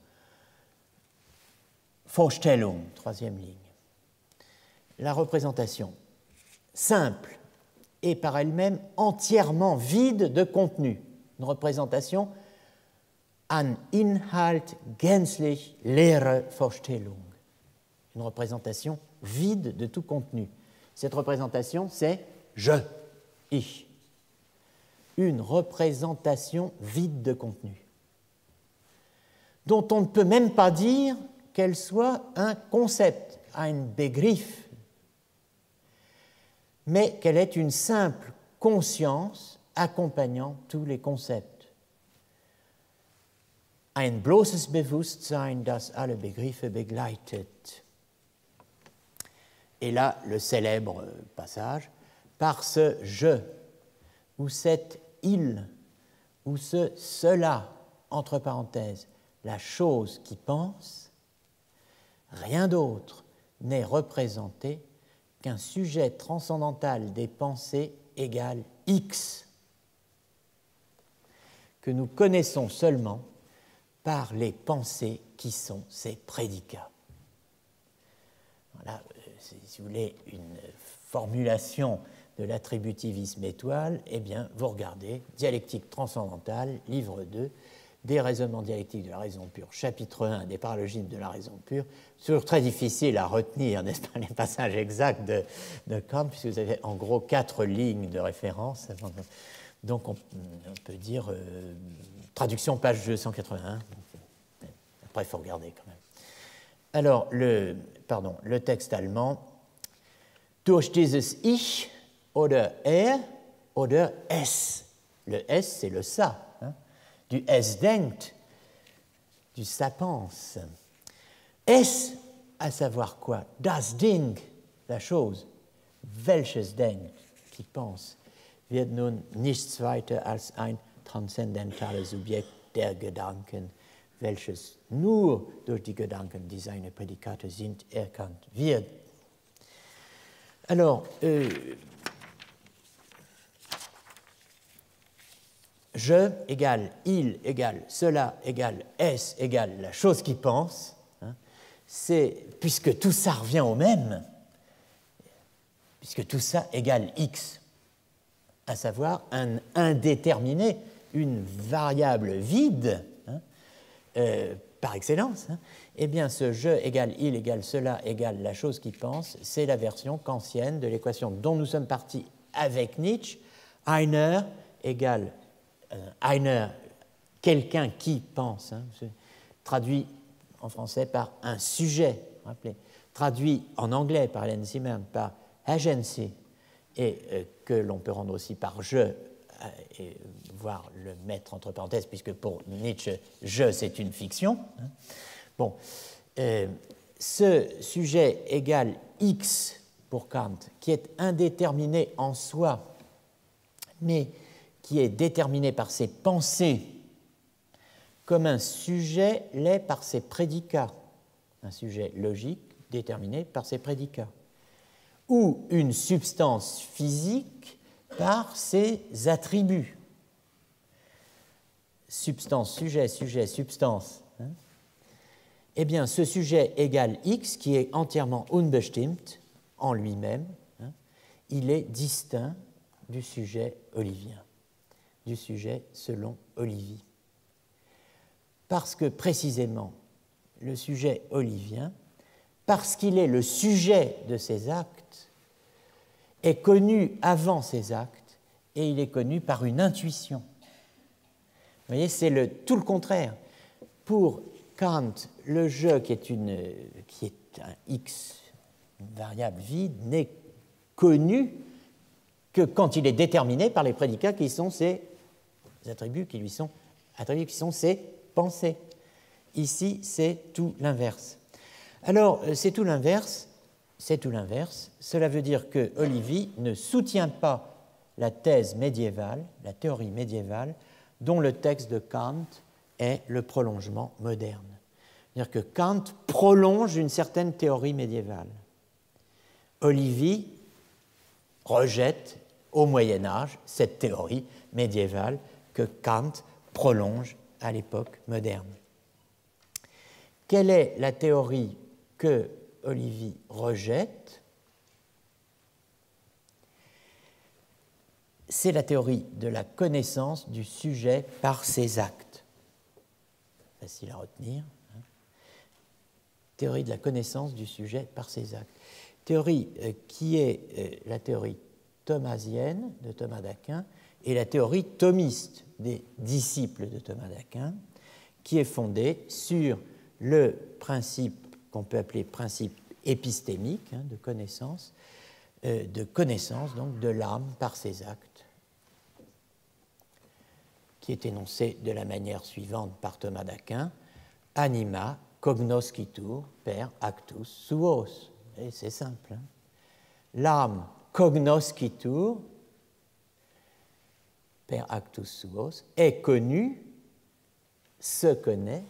Vorstellung, troisième ligne, la représentation simple et par elle-même entièrement vide de contenu, une représentation an Inhalt gänzlich leere Vorstellung, une représentation vide de tout contenu. Cette représentation, c'est je, ich. Une représentation vide de contenu, dont on ne peut même pas dire qu'elle soit un concept, ein Begriff, mais qu'elle est une simple conscience accompagnant tous les concepts. Ein bloßes Bewusstsein, das alle Begriffe begleitet. Et là, le célèbre passage, par ce je, ou cet il, ou ce cela, entre parenthèses, la chose qui pense, rien d'autre n'est représenté qu'un sujet transcendantal des pensées égale X, que nous connaissons seulement par les pensées qui sont ces prédicats. Voilà, si vous voulez une formulation de l'attributivisme étoile, eh bien, vous regardez Dialectique transcendantale, livre 2, des raisonnements dialectiques de la raison pure, chapitre 1, des paralogismes de la raison pure. C'est toujours très difficile à retenir, n'est-ce pas, les passages exacts de Kant, puisque vous avez en gros 4 lignes de référence. Donc, on peut dire traduction page 281, après, il faut regarder quand même. Alors, le texte allemand, durch dieses Ich oder er oder es. Le es, c'est le ça, hein, du es denkt, du ça pense. Es, à savoir quoi? Das Ding, la chose. Welches denkt, qui pense, wird nun nichts weiter als ein transzendentales Subjekt der Gedanken, welches nur durch die Gedanken, die seine Prädikate sind, erkannt wird. Alors, je égale il égale cela égale es égale la chose qui pense, hein, c'est, puisque tout ça revient au même, puisque tout ça égale x, à savoir un indéterminé, une variable vide, hein, par excellence, hein, eh bien ce je égale il égale cela égale la chose qui pense, c'est la version kantienne de l'équation dont nous sommes partis avec Nietzsche. Einer égale einer, quelqu'un qui pense, hein, traduit en français par un sujet, rappelez, traduit en anglais par Helen Zimmern par agency, et que l'on peut rendre aussi par je, et voire le mettre entre parenthèses, puisque pour Nietzsche, je, c'est une fiction. Hein. Bon, ce sujet égale X pour Kant, qui est indéterminé en soi, mais qui est déterminé par ses pensées, comme un sujet l'est par ses prédicats, un sujet logique déterminé par ses prédicats, ou une substance physique par ses attributs. Substance, sujet, sujet, substance. Hein. Eh bien, ce sujet égale X, qui est entièrement unbestimmt en lui-même, hein, il est distinct du sujet olivien, du sujet selon Olivi. Parce que précisément, le sujet olivien, parce qu'il est le sujet de ses actes, est connu avant ses actes et il est connu par une intuition. Vous voyez, c'est tout le contraire. Pour Kant, le je, qui est un x, une variable vide, n'est connu que quand il est déterminé par les prédicats qui sont ses attributs, qui sont ses pensées. Ici, c'est tout l'inverse. Alors, c'est tout l'inverse. Cela veut dire que Olivi ne soutient pas la thèse médiévale, la théorie médiévale, dont le texte de Kant est le prolongement moderne. C'est-à-dire que Kant prolonge une certaine théorie médiévale. Olivi rejette au Moyen Âge cette théorie médiévale que Kant prolonge à l'époque moderne. Quelle est la théorie que Olivi rejette? C'est la théorie de la connaissance du sujet par ses actes. Facile à retenir. Hein. Théorie de la connaissance du sujet par ses actes. Théorie qui est la théorie thomasienne de Thomas d'Aquin et la théorie thomiste des disciples de Thomas d'Aquin, qui est fondée sur le principe qu'on peut appeler principe épistémique, hein, de connaissance donc de l'âme par ses actes, qui est énoncé de la manière suivante par Thomas d'Aquin: anima cognoscitur per actus suos. Et c'est simple. Hein. L'âme cognoscitur per actus suos est connue, se connaît,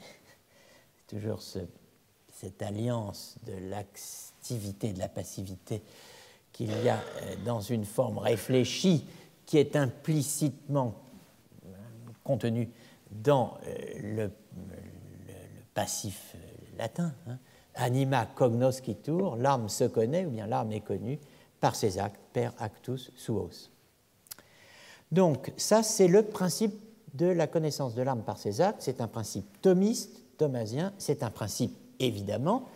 toujours cette alliance de l'activité, de la passivité qu'il y a dans une forme réfléchie qui est implicitement contenue dans le passif latin. Hein. Anima cognoscitur, l'âme se connaît, ou bien l'âme est connue par ses actes, per actus suos. Donc ça, c'est le principe de la connaissance de l'âme par ses actes. C'est un principe thomiste, thomasien, c'est un principe évidemment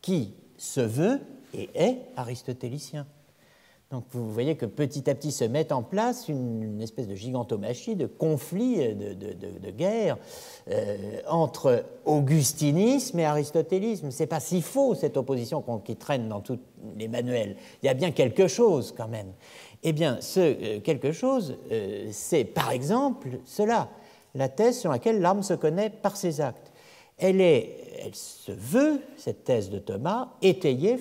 qui se veut et est aristotélicien. Donc vous voyez que petit à petit se met en place une espèce de gigantomachie, de conflit, de guerre entre augustinisme et aristotélisme. Ce n'est pas si faux cette opposition qui traîne dans tous les manuels. Il y a bien quelque chose quand même. Eh bien, ce quelque chose, c'est par exemple cela, la thèse sur laquelle l'âme se connaît par ses actes. Elle se veut, cette thèse de Thomas, étayée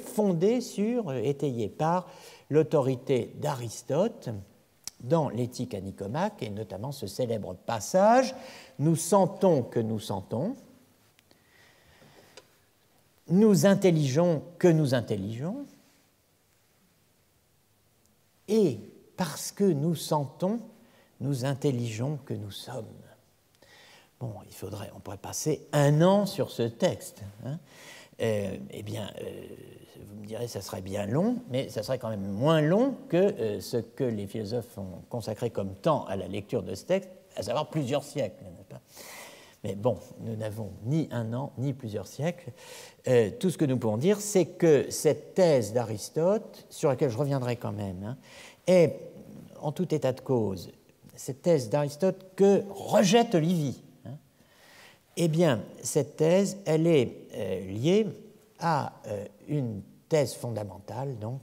par l'autorité d'Aristote dans l'éthique à Nicomaque, et notamment ce célèbre passage « Nous sentons que nous sentons, nous intelligeons que nous intelligeons, et parce que nous sentons, nous intelligeons que nous sommes. » Bon, on pourrait passer 1 an sur ce texte. Hein. Eh bien, vous me direz, ça serait bien long, mais ça serait quand même moins long que ce que les philosophes ont consacré comme temps à la lecture de ce texte, à savoir plusieurs siècles, n'est-ce pas ? Mais bon, nous n'avons ni 1 an, ni plusieurs siècles. Tout ce que nous pouvons dire, c'est que cette thèse d'Aristote, sur laquelle je reviendrai quand même, hein, est, en tout état de cause, cette thèse d'Aristote que rejette Livy. Eh bien, cette thèse, elle est liée à une thèse fondamentale, donc,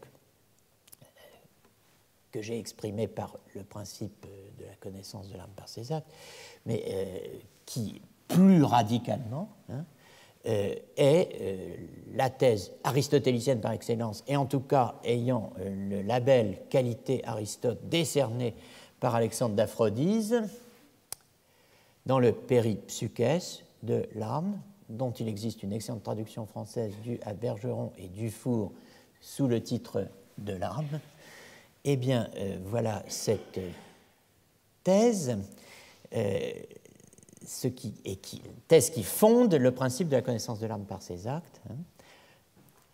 que j'ai exprimée par le principe de la connaissance de l'âme par ses actes, mais qui, plus radicalement, hein, est la thèse aristotélicienne par excellence, et en tout cas ayant le label qualité Aristote décerné par Alexandre d'Aphrodise, dans le Péripsuchès de l'âme, dont il existe une excellente traduction française due à Bergeron et Dufour sous le titre de l'âme. Eh bien, voilà cette thèse, thèse qui fonde le principe de la connaissance de l'âme par ses actes. Hein.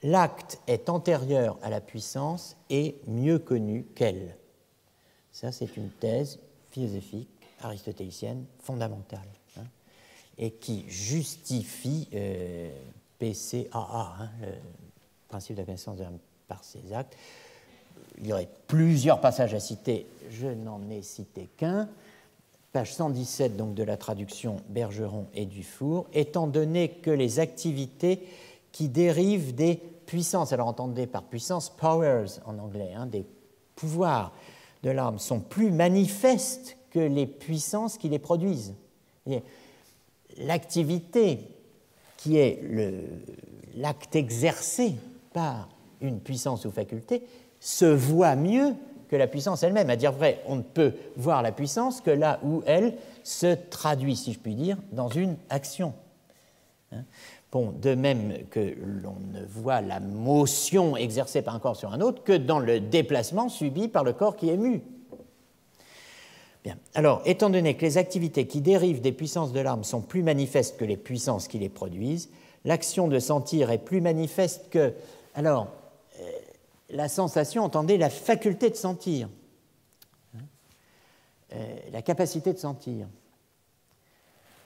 L'acte est antérieur à la puissance et mieux connu qu'elle. Ça, c'est une thèse philosophique aristotélicienne fondamentale, hein, et qui justifie PCAA, hein, le principe de la connaissance de l'âme par ses actes. Il y aurait plusieurs passages à citer, je n'en ai cité qu'un. Page 117 donc, de la traduction Bergeron et Dufour, étant donné que les activités qui dérivent des puissances, alors entendez par puissance powers en anglais, hein, des pouvoirs de l'âme, sont plus manifestes que les puissances qui les produisent. L'activité qui est l'acte exercé par une puissance ou faculté se voit mieux que la puissance elle-même. À dire vrai, on ne peut voir la puissance que là où elle se traduit, si je puis dire, dans une action. Bon, de même que l'on ne voit la motion exercée par un corps sur un autre que dans le déplacement subi par le corps qui est mu. Bien. Alors, étant donné que les activités qui dérivent des puissances de l'âme sont plus manifestes que les puissances qui les produisent, l'action de sentir est plus manifeste que... Alors, la sensation, entendez, la faculté de sentir, la capacité de sentir,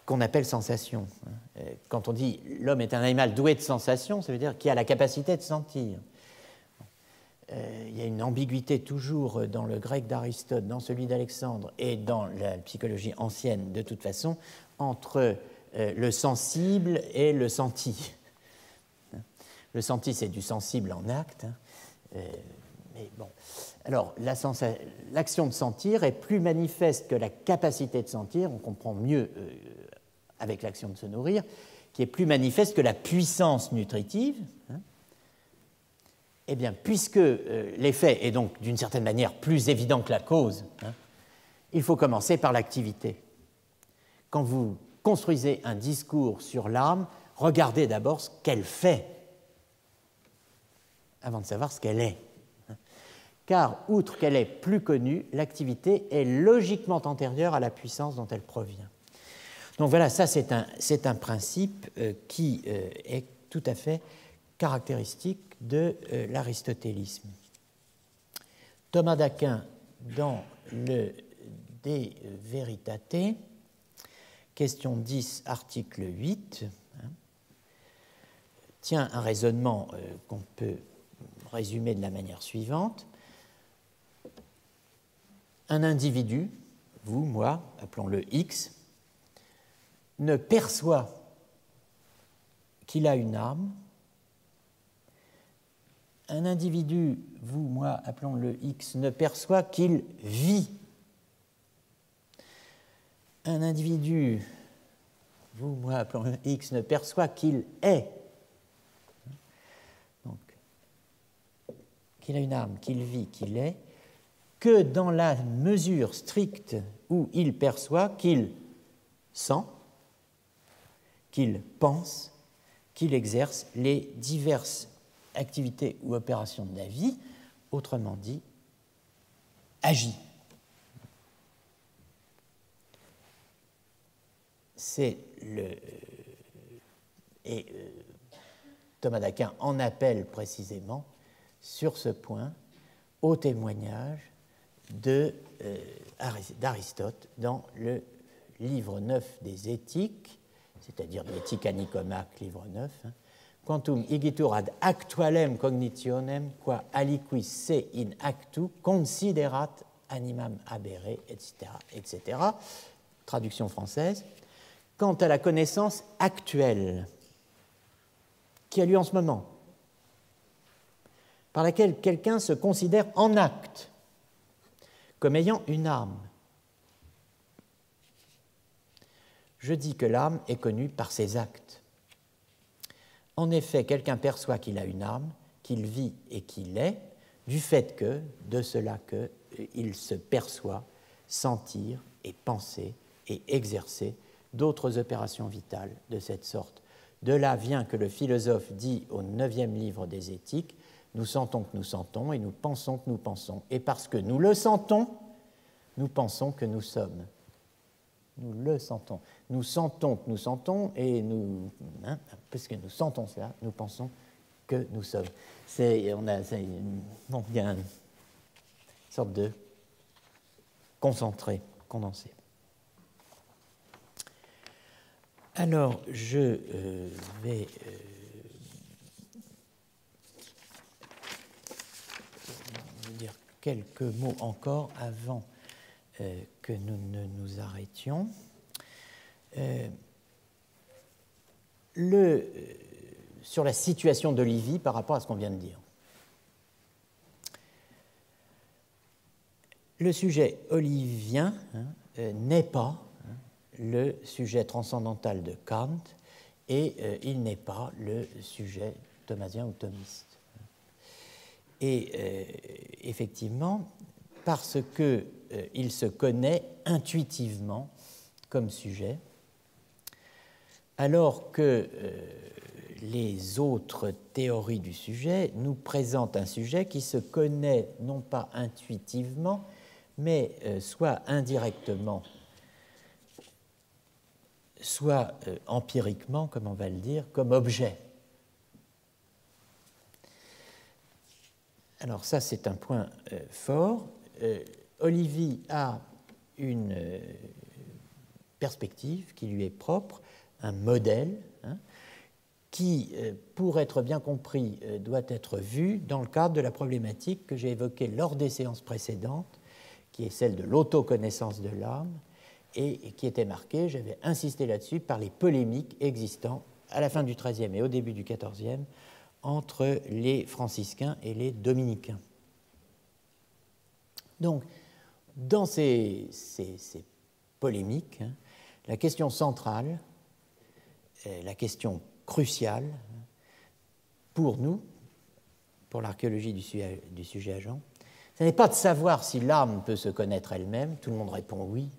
qu'on appelle sensation. Quand on dit l'homme est un animal doué de sensation, ça veut dire qu'il a la capacité de sentir. Il y a une ambiguïté toujours dans le grec d'Aristote, dans celui d'Alexandre et dans la psychologie ancienne, de toute façon, entre le sensible et le senti. Le senti, c'est du sensible en acte. Mais bon. Alors, l'action de sentir est plus manifeste que la capacité de sentir, on comprend mieux avec l'action de se nourrir, qui est plus manifeste que la puissance nutritive. Eh bien, puisque l'effet est donc d'une certaine manière plus évident que la cause, hein, il faut commencer par l'activité. Quand vous construisez un discours sur l'âme, regardez d'abord ce qu'elle fait, avant de savoir ce qu'elle est. Car, outre qu'elle est plus connue, l'activité est logiquement antérieure à la puissance dont elle provient. Donc voilà, ça c'est un principe qui est tout à fait caractéristique de l'aristotélisme. Thomas d'Aquin, dans le De Veritate, question 10, article 8, hein, tient un raisonnement qu'on peut résumer de la manière suivante. un individu, vous, moi, appelons-le X, ne perçoit qu'il a une âme. Un individu, vous, moi, appelons-le X, ne perçoit qu'il vit. Un individu, vous, moi, appelons-le X, ne perçoit qu'il est. Donc, qu'il a une âme, qu'il vit, qu'il est, que dans la mesure stricte où il perçoit qu'il sent, qu'il pense, qu'il exerce les diverses activités ou opérations de la vie, autrement dit, agit. C'est le... Et Thomas d'Aquin en appelle précisément sur ce point au témoignage d'Aristote dans le livre 9 des Éthiques, c'est-à-dire l'Éthique à Nicomaque, livre 9, Quantum igitur ad actualem cognitionem, qua aliquis se in actu considerat animam habere, etc., etc. Traduction française. Quant à la connaissance actuelle qui a lieu en ce moment, par laquelle quelqu'un se considère en acte comme ayant une âme, je dis que l'âme est connue par ses actes. En effet, quelqu'un perçoit qu'il a une âme, qu'il vit et qu'il est, du fait que, de cela que, il se perçoit sentir et penser et exercer d'autres opérations vitales de cette sorte. De là vient que le philosophe dit au 9e livre des Éthiques, nous sentons que nous sentons et nous pensons que nous pensons. Et parce que nous le sentons, nous pensons que nous sommes. Nous le sentons. Nous sentons que nous sentons et nous, puisque nous sentons cela, nous pensons que nous sommes. Il y a une sorte de concentré, condensé. Alors, je vais dire quelques mots encore avant que nous ne nous arrêtions. Sur la situation d'Olivi par rapport à ce qu'on vient de dire. Le sujet olivien n'est pas le sujet transcendantal de Kant et il n'est pas le sujet thomasien ou thomiste. Et effectivement, parce qu'il se connaît intuitivement comme sujet, alors que les autres théories du sujet nous présentent un sujet qui se connaît non pas intuitivement, mais soit indirectement, soit empiriquement, comme on va le dire, comme objet. Alors ça, c'est un point fort. Olivi a une perspective qui lui est propre, un modèle, qui, pour être bien compris, doit être vu dans le cadre de la problématique que j'ai évoquée lors des séances précédentes, qui est celle de l'autoconnaissance de l'âme, et qui était marquée, j'avais insisté là-dessus, par les polémiques existant à la fin du XIIIe et au début du XIVe entre les franciscains et les dominicains. Donc, dans ces polémiques, la question centrale, la question cruciale pour nous, pour l'archéologie du sujet agent, ce n'est pas de savoir si l'âme peut se connaître elle-même, tout le monde répond oui,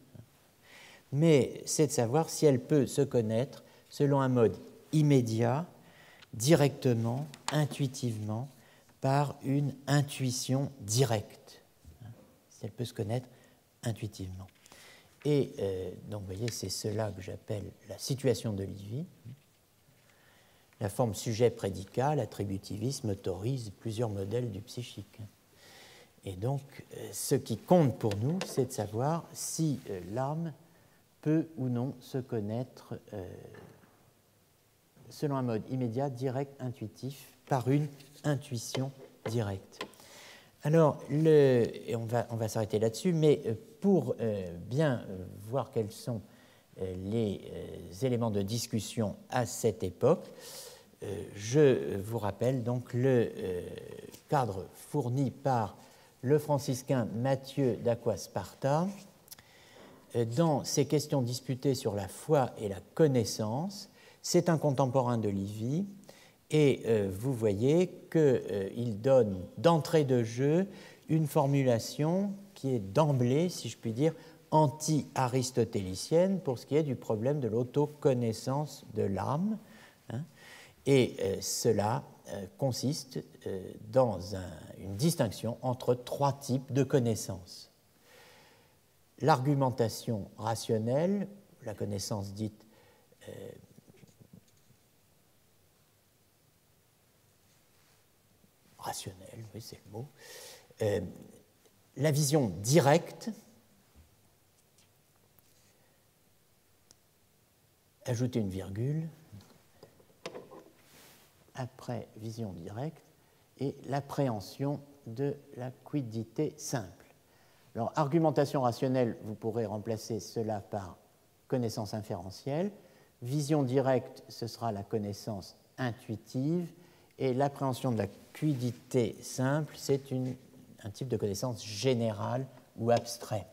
mais c'est de savoir si elle peut se connaître selon un mode immédiat, directement, intuitivement, par une intuition directe. Si elle peut se connaître intuitivement. Et donc, vous voyez, c'est cela que j'appelle la situation d'Olivi. La forme sujet-prédicat, l'attributivisme autorise plusieurs modèles du psychique. Et donc, ce qui compte pour nous, c'est de savoir si l'âme peut ou non se connaître selon un mode immédiat, direct, intuitif, par une intuition directe. Alors, et on va s'arrêter là-dessus, mais pour bien voir quels sont les éléments de discussion à cette époque, je vous rappelle donc le cadre fourni par le franciscain Matthieu d'Acquasparta dans ses questions disputées sur la foi et la connaissance. C'est un contemporain de Livy et vous voyez qu'il donne d'entrée de jeu une formulation qui est d'emblée, si je puis dire, anti-aristotélicienne pour ce qui est du problème de l'autoconnaissance de l'âme. Et cela consiste dans une distinction entre trois types de connaissances. L'argumentation rationnelle, la connaissance dite rationnelle, oui c'est le mot, la vision directe, ajouter une virgule, après vision directe, et l'appréhension de la quiddité simple. Alors, argumentation rationnelle, vous pourrez remplacer cela par connaissance inférentielle. Vision directe, ce sera la connaissance intuitive. Et l'appréhension de la quiddité simple, c'est un type de connaissance générale ou abstrait.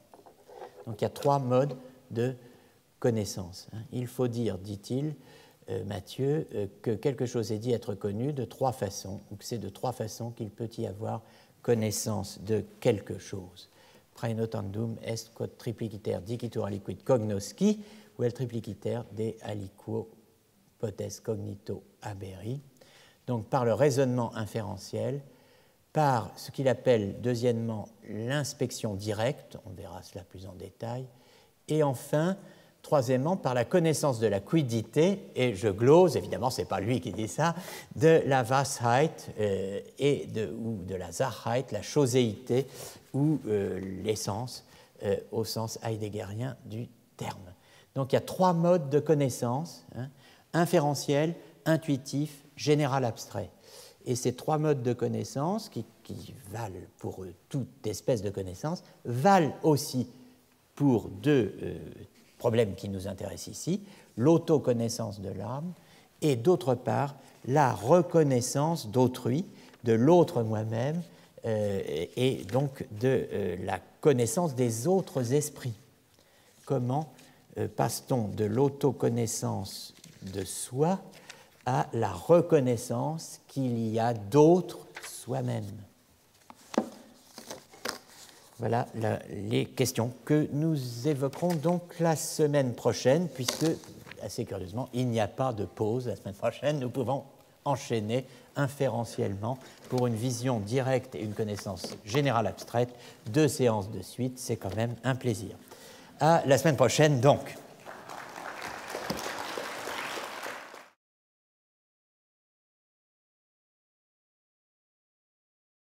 Donc, il y a trois modes de connaissance. Il faut dire, dit-il, Matthieu, que quelque chose est dit être connu de trois façons, ou que c'est de trois façons qu'il peut y avoir connaissance de quelque chose. Praenotandum est quod tripliciter dicitur aliquid cognosci, ou el tripliciter de aliquo potes cognito haberi. Donc par le raisonnement inférentiel, par ce qu'il appelle deuxièmement l'inspection directe, on verra cela plus en détail, et enfin, troisièmement, par la connaissance de la quiddité, et je glose, évidemment, ce n'est pas lui qui dit ça, de la Wahrheit ou de la Sachheit, la choséité ou l'essence, au sens heideggerien du terme. Donc il y a trois modes de connaissance, inférentiel, intuitif, général abstrait. Et ces trois modes de connaissance, qui valent pour toute espèce de connaissance, valent aussi pour deux problème qui nous intéresse ici, l'autoconnaissance de l'âme, et d'autre part, la reconnaissance d'autrui, de l'autre moi-même, et donc de la connaissance des autres esprits. Comment passe-t-on de l'autoconnaissance de soi à la reconnaissance qu'il y a d'autres soi-même? Voilà les questions que nous évoquerons donc la semaine prochaine, puisque, assez curieusement, il n'y a pas de pause la semaine prochaine. Nous pouvons enchaîner inférentiellement pour une vision directe et une connaissance générale abstraite, 2 séances de suite. C'est quand même un plaisir. À la semaine prochaine, donc.